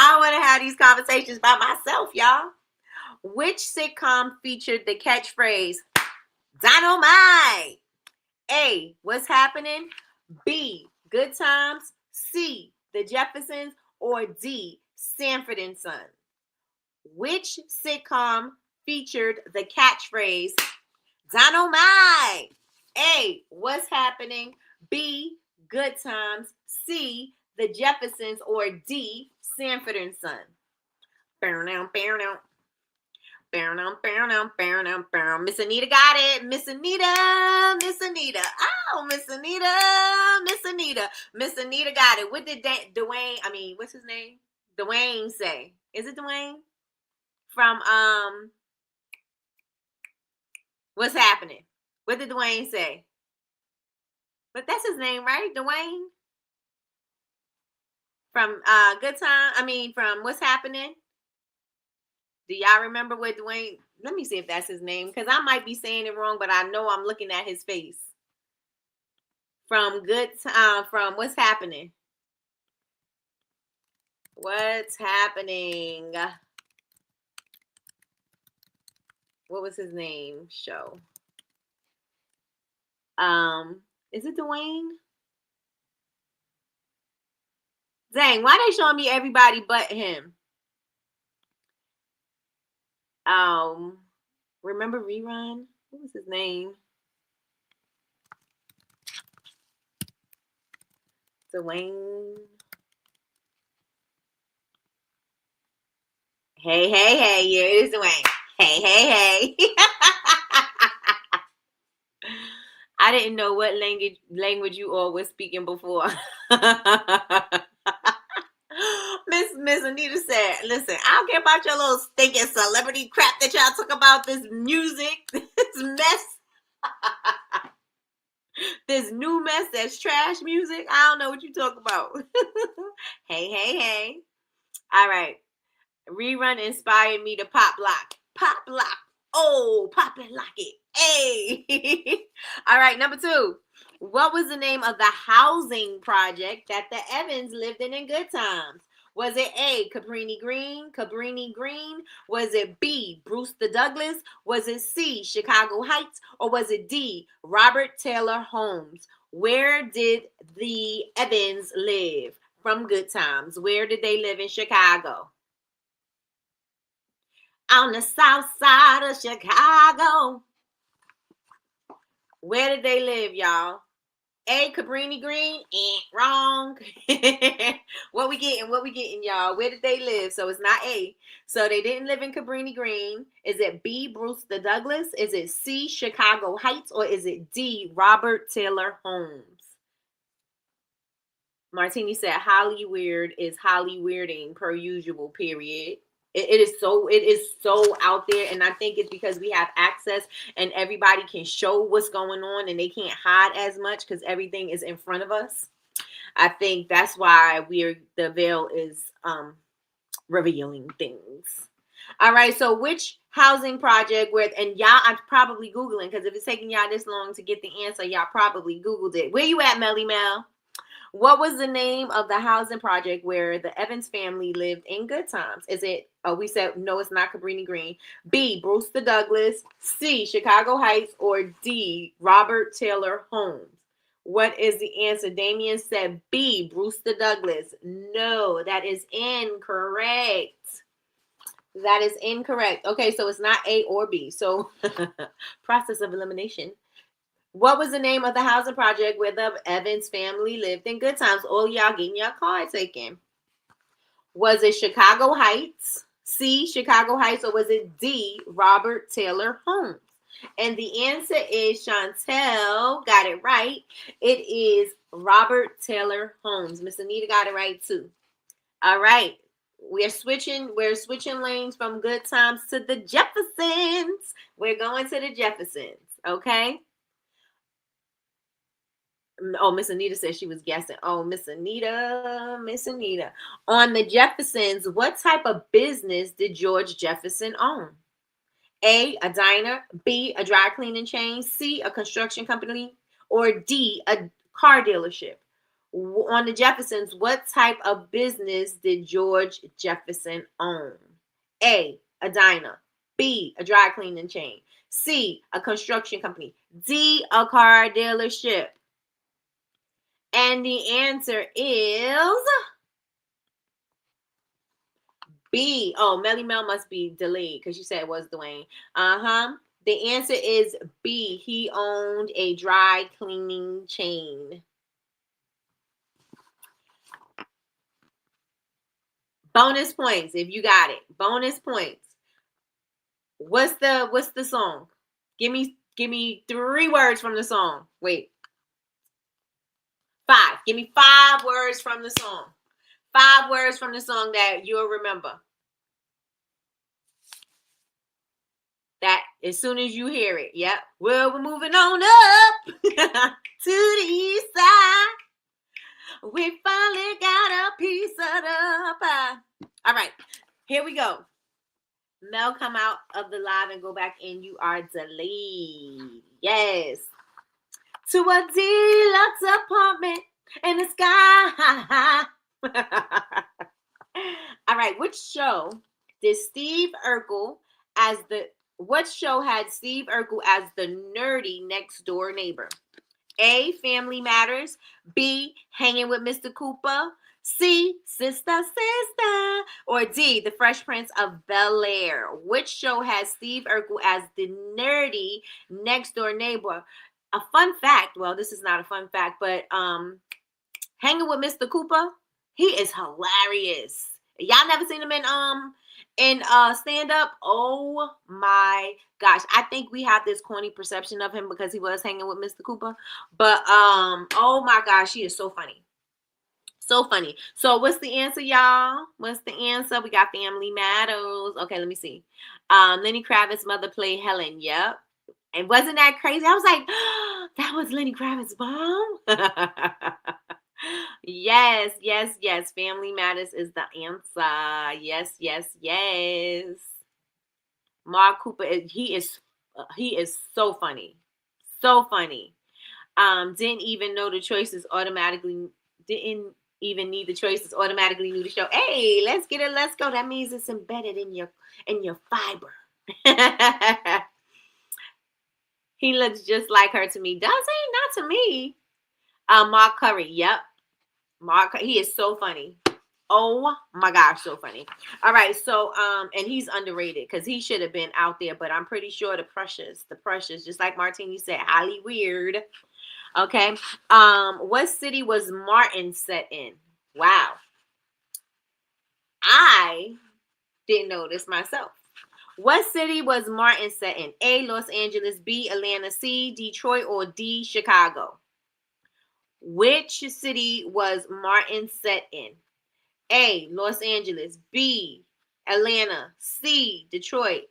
I want to have these conversations by myself, y'all. Which sitcom featured the catchphrase, Dynamite? A, What's Happening? B, Good Times? C, The Jeffersons? Or D, Sanford and Son? Which sitcom featured the catchphrase, Dynamite? A, What's Happening? B, Good Times? C, The Jeffersons? Or D, Sanford and Son? Miss Anita got it. Miss Anita. Miss Anita. Oh, Miss Anita. Miss Anita. Miss Anita got it. What did Dwayne, what's his name? Dwayne say? Is it Dwayne? From What's Happening? What did Dwayne say? But that's his name, right? Dwayne? From Good Time? From What's Happening? Do y'all remember what Dwayne? Let me see if that's his name, because I might be saying it wrong, but I know I'm looking at his face. From from What's Happening? What's Happening? What was his name? Show. Is it Dwayne? Dang, why they showing me everybody but him? Remember Rerun? What was his name? Dwayne. Hey, yeah, it is Dwayne. Hey. I didn't know what language you all were speaking before. Miss Anita said, listen, I don't care about your little stinking celebrity crap that y'all talk about, this music, this mess. This new mess that's trash music. I don't know what you talk about. Hey. All right. Rerun inspired me to pop lock. Pop lock. Oh, pop it, lock it. Hey. All right, number 2. What was the name of the housing project that the Evans lived in Good Times? Was it A, Cabrini Green? Was it B, Brewster Douglas? Was it C, Chicago Heights? Or was it D, Robert Taylor Homes? Where did the Evans live from Good Times? Where did they live in Chicago? On the south side of Chicago. Where did they live, y'all? A, Cabrini Green. Wrong. What we getting, y'all? Where did they live? So it's not A. So they didn't live in Cabrini Green. Is it B, Brewster Douglass? Is it C, Chicago Heights? Or is it D, Robert Taylor Homes? Martini said Holly Weird is Holly Weirding per usual, period. It is so out there, and I think it's because we have access and everybody can show what's going on and they can't hide as much because everything is in front of us. I think that's why the veil is revealing things. All right, so which housing project and y'all are probably Googling, because if it's taking y'all this long to get the answer, y'all probably Googled it. Where you at, Melly Mel? What was the name of the housing project where the Evans family lived in good times? Is it, we said, no, it's not Cabrini Green. B, Brewster Douglass. C, Chicago Heights. Or D, Robert Taylor Homes. What is the answer? Damien said B, Brewster Douglass. No, that is incorrect. That is incorrect. Okay, so it's not A or B. So process of elimination. What was the name of the housing project where the Evans family lived in good times? All y'all getting your card taken. Was it Chicago Heights, C, Chicago Heights, or was it D, Robert Taylor Homes? And the answer is, Chantel got it right. It is Robert Taylor Homes. Miss Anita got it right too. All right. We're switching lanes from good times to the Jeffersons. We're going to the Jeffersons, okay? Oh, Miss Anita said she was guessing. Oh, Miss Anita. On the Jeffersons, what type of business did George Jefferson own? A, a diner. B, a dry cleaning chain. C, a construction company. Or D, a car dealership. On the Jeffersons, what type of business did George Jefferson own? A, a diner. B, a dry cleaning chain. C, a construction company. D, a car dealership. And the answer is B. Oh, Melly Mel must be delayed because you said it was Dwayne. The answer is B. He owned a dry cleaning chain. Bonus points if you got it. Bonus points. What's the song? Give me 3 words from the song. Wait. 5. Give me 5 words from the song. 5 words from the song that you'll remember. That as soon as you hear it. Yep. Well, we're moving on up to the east side. We finally got a piece of the pie. All right. Here we go. Mel, come out of the live and go back in. You are delayed. Yes. To a deluxe apartment in the sky. All right, what show had Steve Urkel as the nerdy next door neighbor? A, Family Matters. B, Hanging with Mr. Cooper. C, Sister. Or D, The Fresh Prince of Bel-Air. Which show has Steve Urkel as the nerdy next door neighbor? A fun fact, well, this is not a fun fact, but Hanging with Mr. Cooper, he is hilarious. Y'all never seen him in stand-up? Oh my gosh. I think we have this corny perception of him because he was hanging with Mr. Cooper. But oh my gosh, he is so funny. So funny. So what's the answer, y'all? What's the answer? We got Family Matters. Okay, let me see. Lenny Kravitz's mother played Helen. Yep. And wasn't that crazy? I was like, oh, that was Lenny Kravitz's mom? Yes. Family Matters is the answer. Yes. Mark Cooper, he is so funny. So funny. Didn't even need the choices, automatically knew the show. Hey, let's get it. Let's go. That means it's embedded in your fiber. He looks just like her to me. Does he? Not to me. Mark Curry. Yep. He is so funny. Oh my gosh, so funny. All right, so and he's underrated because he should have been out there, but I'm pretty sure the Precious, just like Martini said, highly weird. Okay. What city was Martin set in? Wow. I didn't know this myself. What city was Martin set in? A, Los Angeles, B, Atlanta, C, Detroit, or D, Chicago? Which city was Martin set in? A, Los Angeles, B, Atlanta, C, Detroit,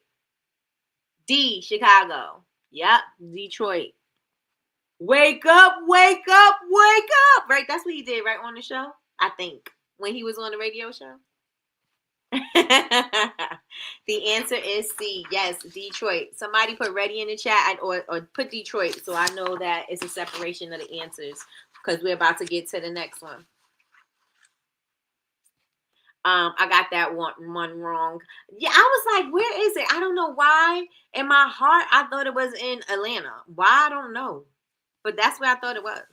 D, Chicago. Yep, Detroit. Wake up, wake up, wake up. Right, that's what he did right on the show, I think, when he was on the radio show. The answer is C. Yes, Detroit. Somebody put ready in the chat or put Detroit so I know that it's a separation of the answers because we're about to get to the next one. I got that one wrong. Yeah, I was like, where is it? I don't know why. In my heart, I thought it was in Atlanta. Why? I don't know. But that's where I thought it was.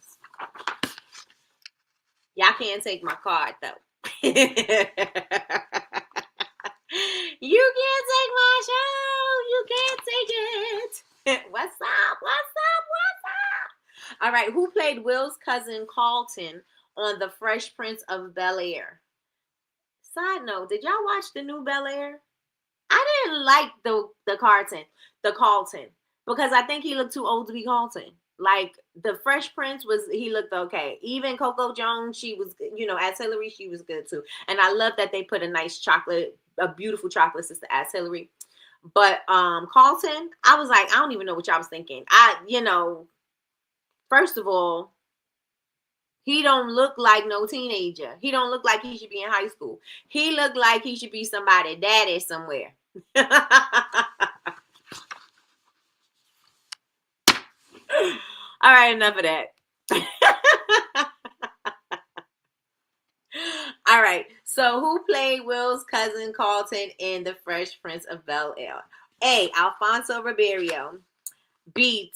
Y'all can't take my card, though. You can't take my show. You can't take it. What's up? What's up? What's up? All right. Who played Will's cousin Carlton on The Fresh Prince of Bel-Air? Side note, did y'all watch the new Bel-Air? I didn't like the Carlton because I think he looked too old to be Carlton. Like the Fresh Prince he looked okay. Even Coco Jones, she was, as Hillary, she was good too. And I love that they put a beautiful chocolate sister as Hillary. But Carlton, I was like, I don't even know what y'all was thinking. First of all, he don't look like no teenager. He don't look like he should be in high school. He looked like he should be somebody's daddy somewhere. All right, enough of that. All right, so who played Will's cousin Carlton in The Fresh Prince of Bel-Air? A, Alfonso Ribeiro. B,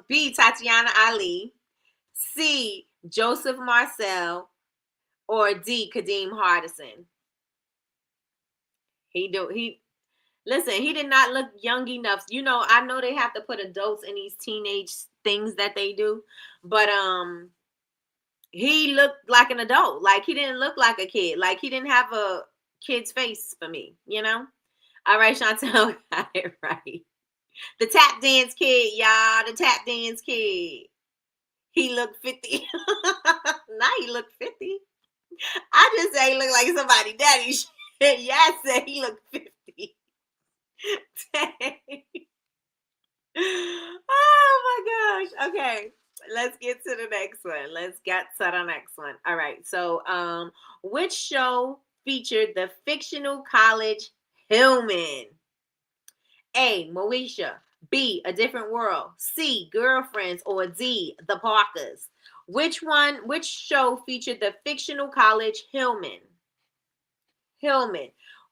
B, Tatiana Ali. C, Joseph Marcel. Or D, Kadeem Hardison. Listen, he did not look young enough. I know they have to put adults in these teenage things that they do, but he looked like an adult. Like he didn't look like a kid. Like he didn't have a kid's face for me, All right, Chantel got it right. The tap dance kid, y'all. The tap dance kid. He looked 50. Now he looked 50. I just say he looked like somebody daddy shit. Yeah, I said he looked 50. Oh my gosh. Okay. Let's get to the next one. All right. So, which show featured the fictional college Hillman? A, Moesha. B, A Different World. C, Girlfriends. Or D, The Parkers. Which show featured the fictional college Hillman?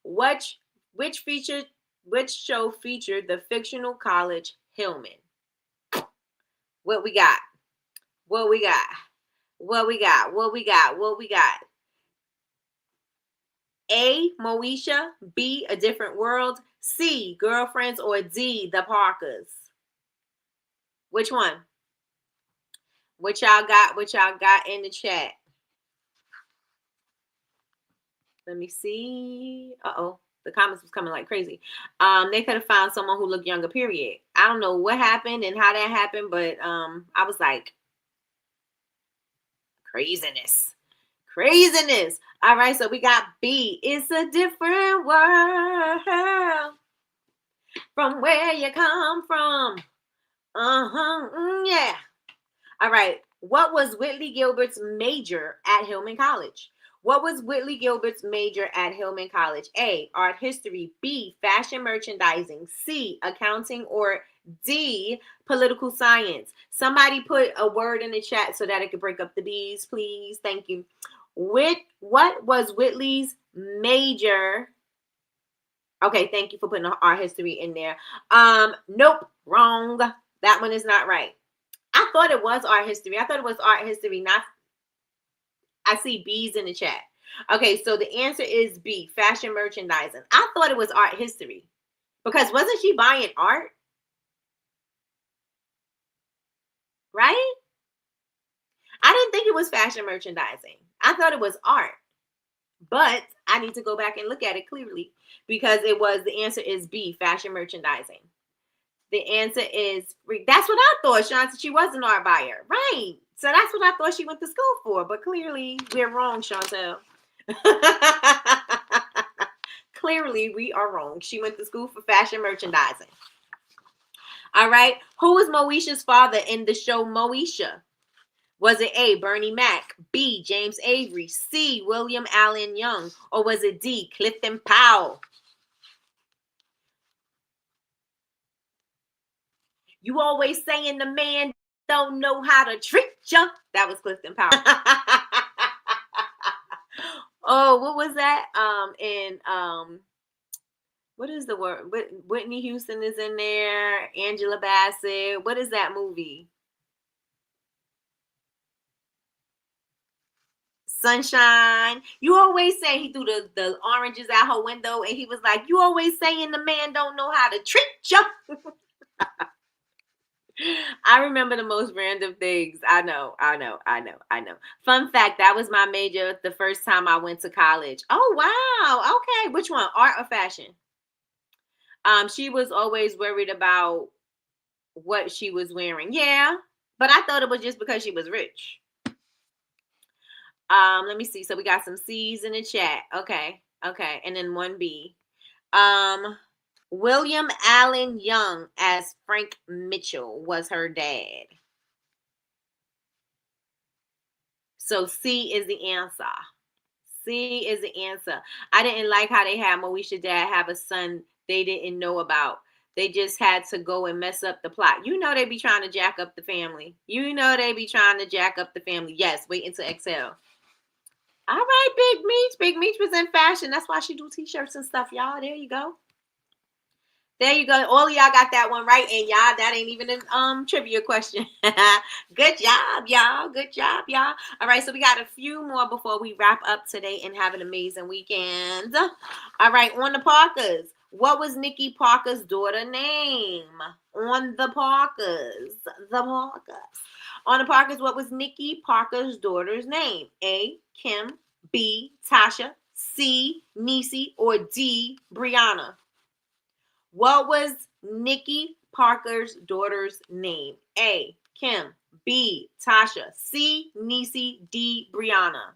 Which show featured the fictional college Hillman? What we got? A, Moesha. B, A Different World. C, Girlfriends. Or D, The Parkers. Which one? What y'all got in the chat? Let me see. The comments was coming like crazy. They could have found someone who looked younger, period. I don't know what happened and how that happened, but I was like, craziness. All right, so we got B. It's a different world from where you come from. Yeah. All right. What was Whitley Gilbert's major at Hillman College? A, art history. B, fashion merchandising. C, accounting. Or D, political science. Somebody put a word in the chat so that it could break up the B's, please. Thank you. What was Whitley's major? Okay, thank you for putting art history in there. Nope, wrong. That one is not right. I thought it was art history. Not. I see B's in the chat. Okay, so the answer is B, fashion merchandising. I thought it was art history because wasn't she buying art? Right? I didn't think it was fashion merchandising. I thought it was art. But I need to go back and look at it clearly because the answer is B, fashion merchandising. The answer is, that's what I thought, Shanta. She was an art buyer. Right. So that's what I thought she went to school for. But clearly, we're wrong, Chantel. Clearly, we are wrong. She went to school for fashion merchandising. All right. Who was Moesha's father in the show Moesha? Was it A, Bernie Mac, B, James Avery, C, William Allen Young, or was it D, Clifton Powell? You always saying the man don't know how to treat you. That was Clifton Powell. Oh, what was that? What is the word? Whitney Houston is in there. Angela Bassett. What is that movie? Sunshine. You always say he threw the oranges out her window, and he was like, you always saying the man don't know how to treat you. I remember the most random things. I know. Fun fact, that was my major the first time I went to college. Oh, wow. Okay. Which one? Art or fashion? She was always worried about what she was wearing. Yeah. But I thought it was just because she was rich. Let me see. So we got some C's in the chat. Okay. And then one B. William Allen Young as Frank Mitchell was her dad. So C is the answer. C is the answer. I didn't like how they had Moesha's dad have a son they didn't know about. They just had to go and mess up the plot. You know they be trying to jack up the family. Yes, wait until exhale. All right, Big Meech. Big Meech was in fashion. That's why she do t-shirts and stuff, y'all. There you go. All of y'all got that one right, and y'all, that ain't even a trivia question. Good job, y'all. All right, so we got a few more before we wrap up today and have an amazing weekend. All right, on the Parkers. What was Nikki Parker's daughter name? On the Parkers. On the Parkers, what was Nikki Parker's daughter's name? A, Kim, B, Tasha, C, Niecy, or D, Brianna? What was Nikki Parker's daughter's name? A, Kim, B, Tasha, C, Niecy, D, Brianna?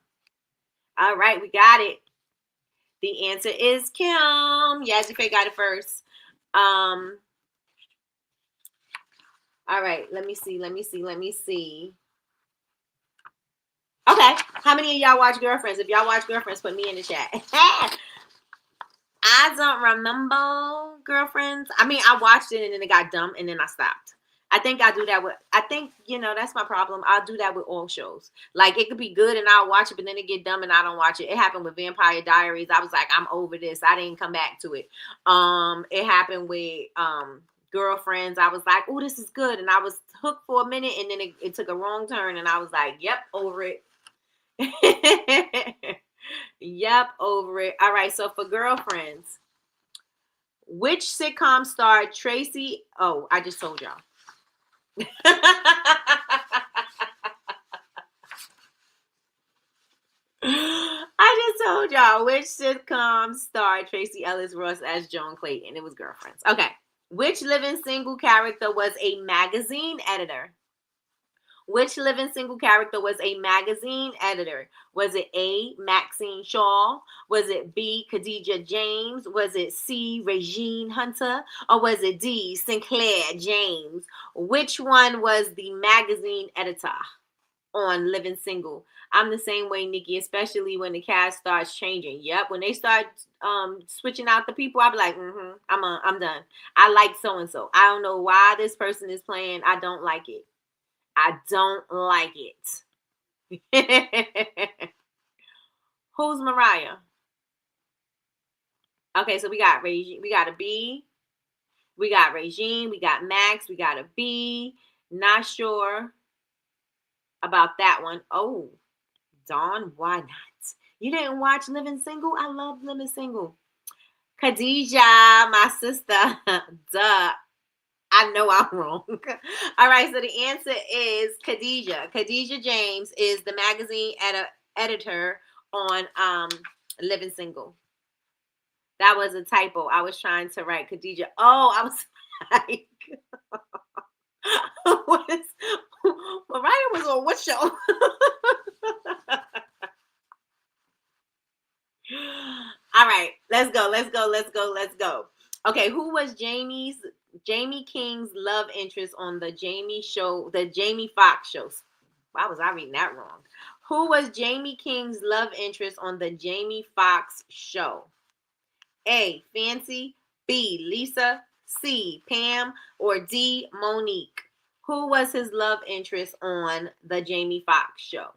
All right, we got it. The answer is Kim. Yazzie Faye got it first. All right, let me see. Okay, how many of y'all watch Girlfriends? If y'all watch Girlfriends, put me in the chat. I don't remember Girlfriends. I mean, I watched it and then it got dumb and then I stopped. I think I do that with, that's my problem. I'll do that with all shows. Like, it could be good and I'll watch it, but then it get dumb and I don't watch it. It happened with Vampire Diaries. I was like, I'm over this. I didn't come back to it. It happened with Girlfriends. I was like, oh, this is good. And I was hooked for a minute and then it took a wrong turn and I was like, yep, over it. Yep, over it. All right, so for Girlfriends, which sitcom starred Tracy? Oh, I just told y'all. I just told y'all which sitcom starred Tracy Ellis Ross as Joan Clayton. It was Girlfriends. Okay. Which living single character was a magazine editor? Which living single character was a magazine editor? Was it A, Maxine Shaw? Was it B, Khadijah James? Was it C, Regine Hunter? Or was it D, Sinclair James? Which one was the magazine editor on Living Single? I'm the same way, Nikki, especially when the cast starts changing. Yep, when they start switching out the people, I'll be like, I'm done. I like so-and-so. I don't know why this person is playing. I don't like it. Who's Mariah? Okay, so we got Regine, we got a B, we got Regine, we got Max, we got a B. Not sure about that one. Oh, Dawn, why not? You didn't watch Living Single? I love Living Single. Khadijah, my sister. Duh. I know I'm wrong. All right, so the answer is Khadijah. Khadijah James is the magazine editor on Living Single. That was a typo. I was trying to write Khadijah. Oh, I was like, what is, Mariah was on what show? All right, let's go. Okay, who was Jamie King's love interest on the Jamie Foxx show? Why was I reading that wrong? Who was Jamie King's love interest on the Jamie Foxx show? A, Fancy, B, Lisa, C, Pam, or D, Monique? Who was his love interest on the Jamie Foxx show?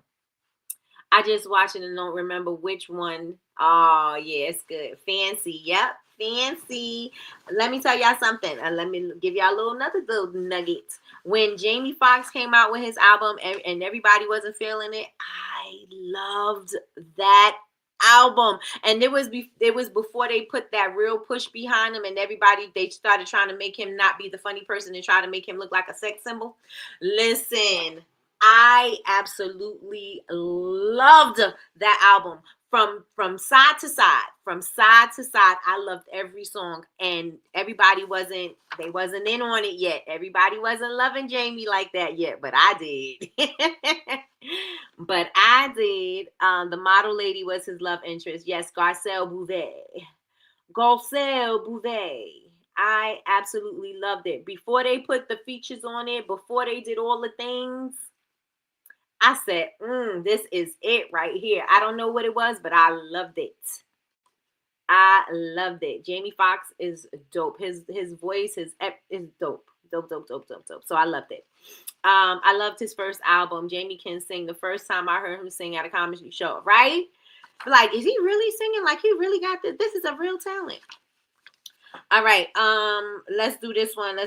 I just watched it and don't remember which one. Oh, yeah, it's good. Fancy. Yep, Fancy. Let me tell y'all something. Let me give y'all another little nugget. When Jamie Foxx came out with his album and everybody wasn't feeling it, I loved that album. And it was before they put that real push behind him, and they started trying to make him not be the funny person and try to make him look like a sex symbol. Listen, I absolutely loved that album from side to side. I loved every song, and everybody wasn't in on it yet. Everybody wasn't loving Jamie like that yet, but I did. The model lady was his love interest. Yes, Garcelle Bouvet. I absolutely loved it. Before they put the features on it, before they did all the things, I said, this is it right here. I don't know what it was, but I loved it. Jamie Foxx is dope. His voice is dope. Dope. So I loved it. I loved his first album. Jamie can sing. The first time I heard him sing at a comedy show, right? Like, is he really singing? Like, he really got this? This is a real talent. All right. Let's do this one.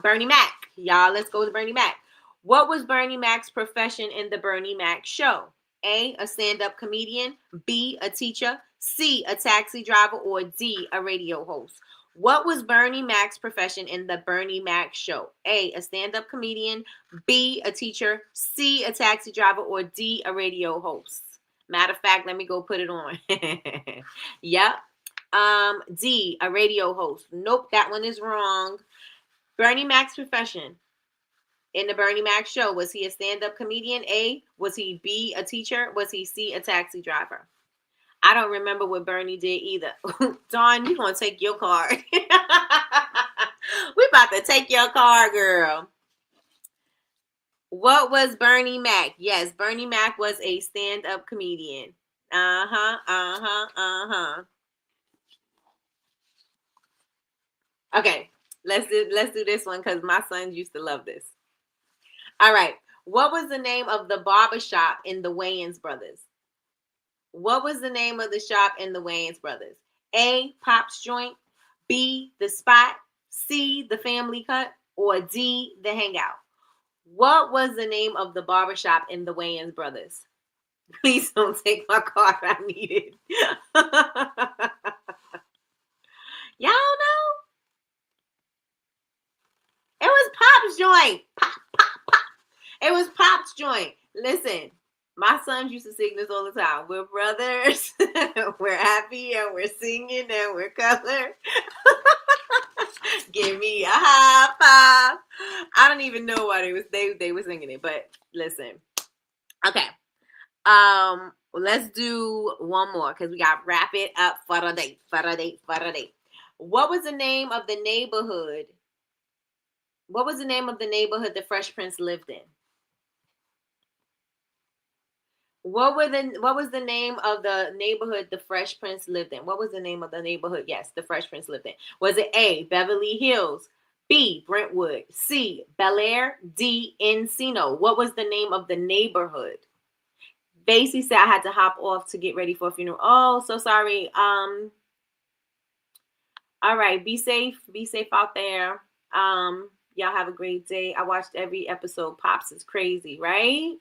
Bernie Mac. Y'all, let's go with Bernie Mac. What was Bernie Mac's profession in the Bernie Mac show? A, a stand-up comedian. B, a teacher. C, a taxi driver. Or D, a radio host. What was Bernie Mac's profession in the Bernie Mac show? A, a stand-up comedian. B, a teacher. C, a taxi driver. Or D, a radio host. Matter of fact, let me go put it on. Yep. D, a radio host. Nope, that one is wrong. Bernie Mac's profession in the Bernie Mac show. Was he a stand-up comedian? A, was he B, a teacher? Was he C, a taxi driver? I don't remember what Bernie did either. Dawn, you gonna take your card. We about to take your card, girl. What was Bernie Mac? Yes, Bernie Mac was a stand-up comedian. Okay, let's do this one because my sons used to love this. All right. What was the name of the barbershop in the Wayans Brothers? What was the name of the shop in the Wayans Brothers? A, Pop's Joint. B, The Spot. C, The Family Cut. Or D, The Hangout. What was the name of the barbershop in the Wayans Brothers? Please don't take my card. I need it. Y'all know? It was Pop's Joint. Pop. It was Pop's Joint. Listen, my sons used to sing this all the time. We're brothers. We're happy and we're singing and we're colored. Give me a high five. I don't even know why they were singing it, but listen. Okay. Let's do one more because we got to wrap it up for the day. What was the name of the neighborhood? What was the name of the neighborhood the Fresh Prince lived in? What was the name of the neighborhood the Fresh Prince lived in? What was the name of the neighborhood? Yes, the Fresh Prince lived in. Was it A, Beverly Hills, B, Brentwood, C, Bel Air, D, Encino? What was the name of the neighborhood? Basie said I had to hop off to get ready for a funeral. Oh, so sorry. All right, be safe out there. Y'all have a great day. I watched every episode. Pops is crazy, right?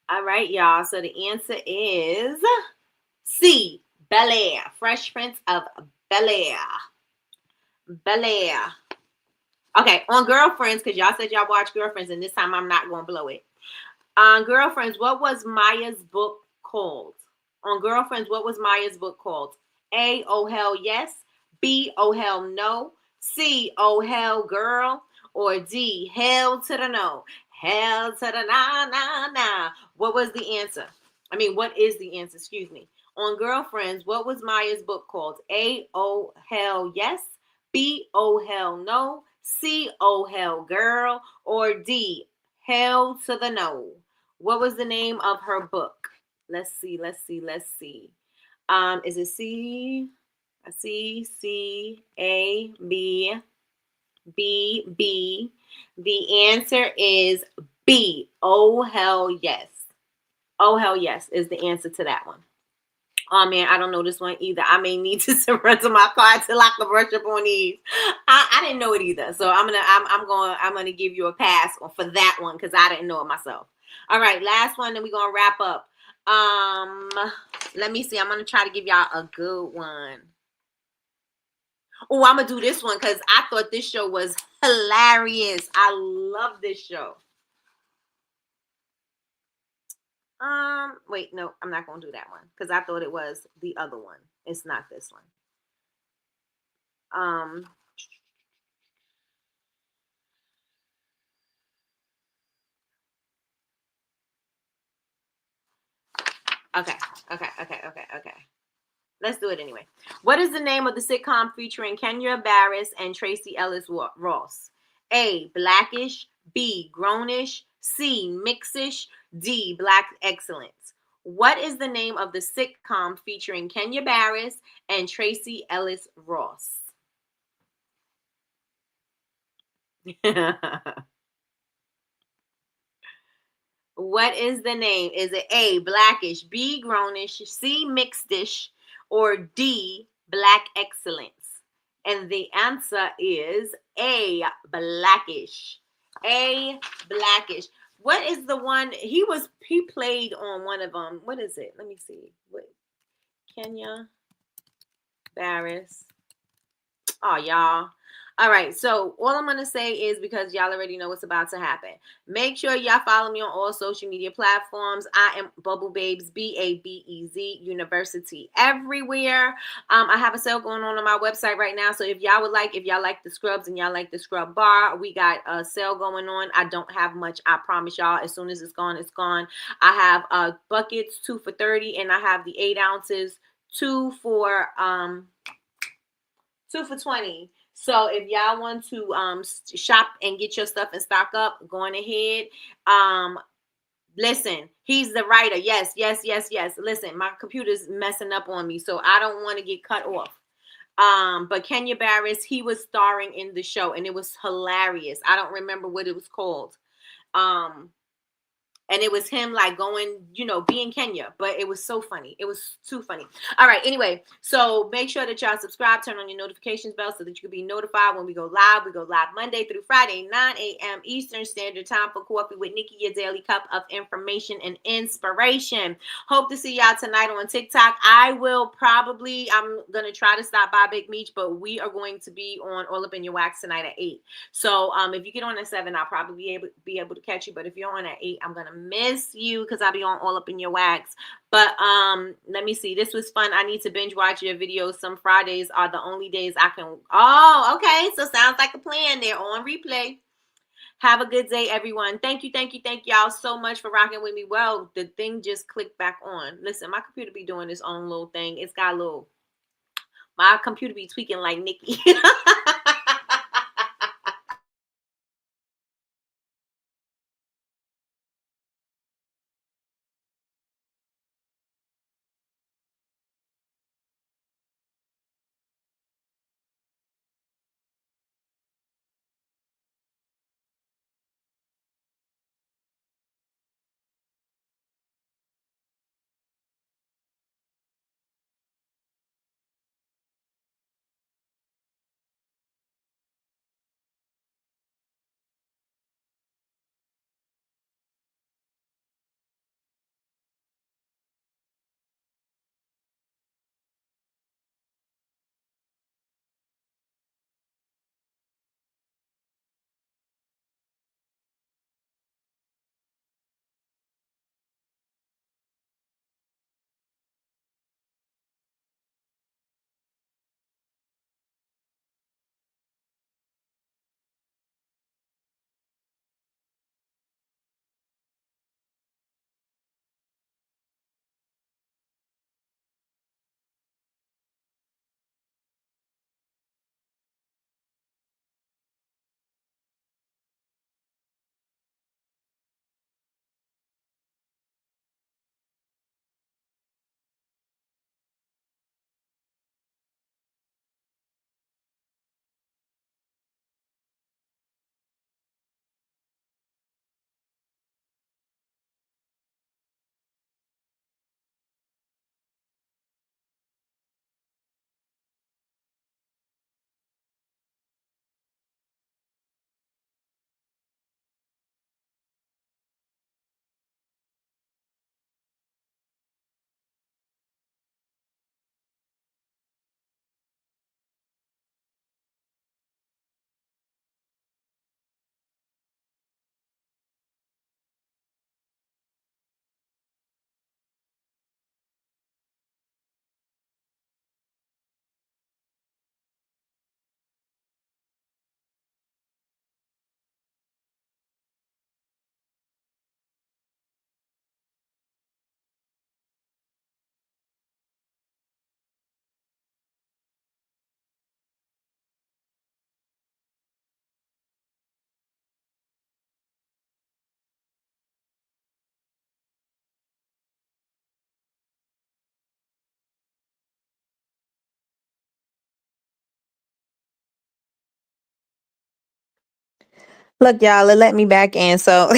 All right, y'all. So the answer is C, Bel Air, Fresh Prince of Bel Air. Bel Air. Okay, on Girlfriends, because y'all said y'all watch Girlfriends, and this time I'm not going to blow it. On Girlfriends, what was Maya's book called? On Girlfriends, what was Maya's book called? A, oh hell yes. B, oh hell no. C, oh hell girl. Or D, hell to the no. Hell to the nah, nah, nah. What was the answer? What is the answer? Excuse me. On Girlfriends, what was Maya's book called? A, oh hell yes. B, oh hell no. C, oh hell girl. Or D, hell to the no. What was the name of her book? Let's see. Is it C? C, A, B, B, B. The answer is B. Oh, hell yes. Oh, hell yes is the answer to that one. Oh man, I don't know this one either. I may need to surrender my car till I can brush up on these. I didn't know it either, so I'm gonna give you a pass for that one because I didn't know it myself. All right, last one, then we're gonna wrap up. Let me see. I'm gonna try to give y'all a good one. Oh, I'm gonna do this one because I thought this show was hilarious. I love this show. Wait, no, I'm not gonna do that one because I thought it was the other one. It's not this one. Okay. Let's do it anyway. What is the name of the sitcom featuring Kenya Barris and Tracy Ellis Ross? A, Blackish. B, Grownish. C, Mixish. D, Black Excellence. What is the name of the sitcom featuring Kenya Barris and Tracy Ellis Ross? What is the name? Is it A, Blackish, B, Grownish, C, Mixedish, or D, Black Excellence? And the answer is A, Blackish. A, Blackish. What is the one he played on one of them? What is it? Let me see. What? Kenya Barris. Oh, y'all. All right, so all I'm going to say is because y'all already know what's about to happen. Make sure y'all follow me on all social media platforms. I am Bubble Babes, BABEZ University everywhere. I have a sale going on my website right now. So if y'all like the scrubs and y'all like the scrub bar, we got a sale going on. I don't have much. I promise y'all, as soon as it's gone, it's gone. I have buckets, 2 for $30, and I have the 8 ounces, 2 for $20. So if y'all want to shop and get your stuff and stock up, go on ahead. Listen, he's the writer. Yes. Listen, my computer's messing up on me, so I don't want to get cut off. But Kenya Barris, he was starring in the show, and it was hilarious. I don't remember what it was called. And it was him like going, being Kenya, but it was so funny. It was too funny. All right. Anyway, so make sure that y'all subscribe, turn on your notifications bell so that you can be notified when we go live. We go live Monday through Friday, 9 a.m. Eastern Standard Time for Coffee with Nikki, your daily cup of information and inspiration. Hope to see y'all tonight on TikTok. I'm going to try to stop by Big Meech, but we are going to be on All Up in Your Wax tonight at 8. So if you get on at 7, I'll probably be able to catch you. But if you're on at 8, I'm going to miss you because I'll be on All Up in Your Wax. But let me see. This was fun. I need to binge watch your videos. Some Fridays are the only days I can. Oh, okay. So sounds like a plan. They're on replay. Have a good day, everyone. Thank you y'all so much for rocking with me. Well, the thing just clicked back on. Listen, my computer be doing its own little thing. It's got my computer be tweaking like Nikki. Look, y'all, it let me back in. So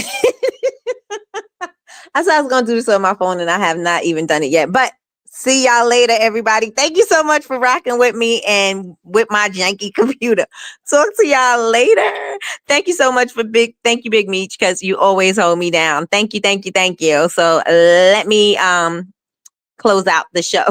I said I was going to do this on my phone and I have not even done it yet. But see y'all later, everybody. Thank you so much for rocking with me and with my janky computer. Talk to y'all later. Thank you so much thank you, Big Meech, because you always hold me down. Thank you, thank you, thank you. So let me close out the show.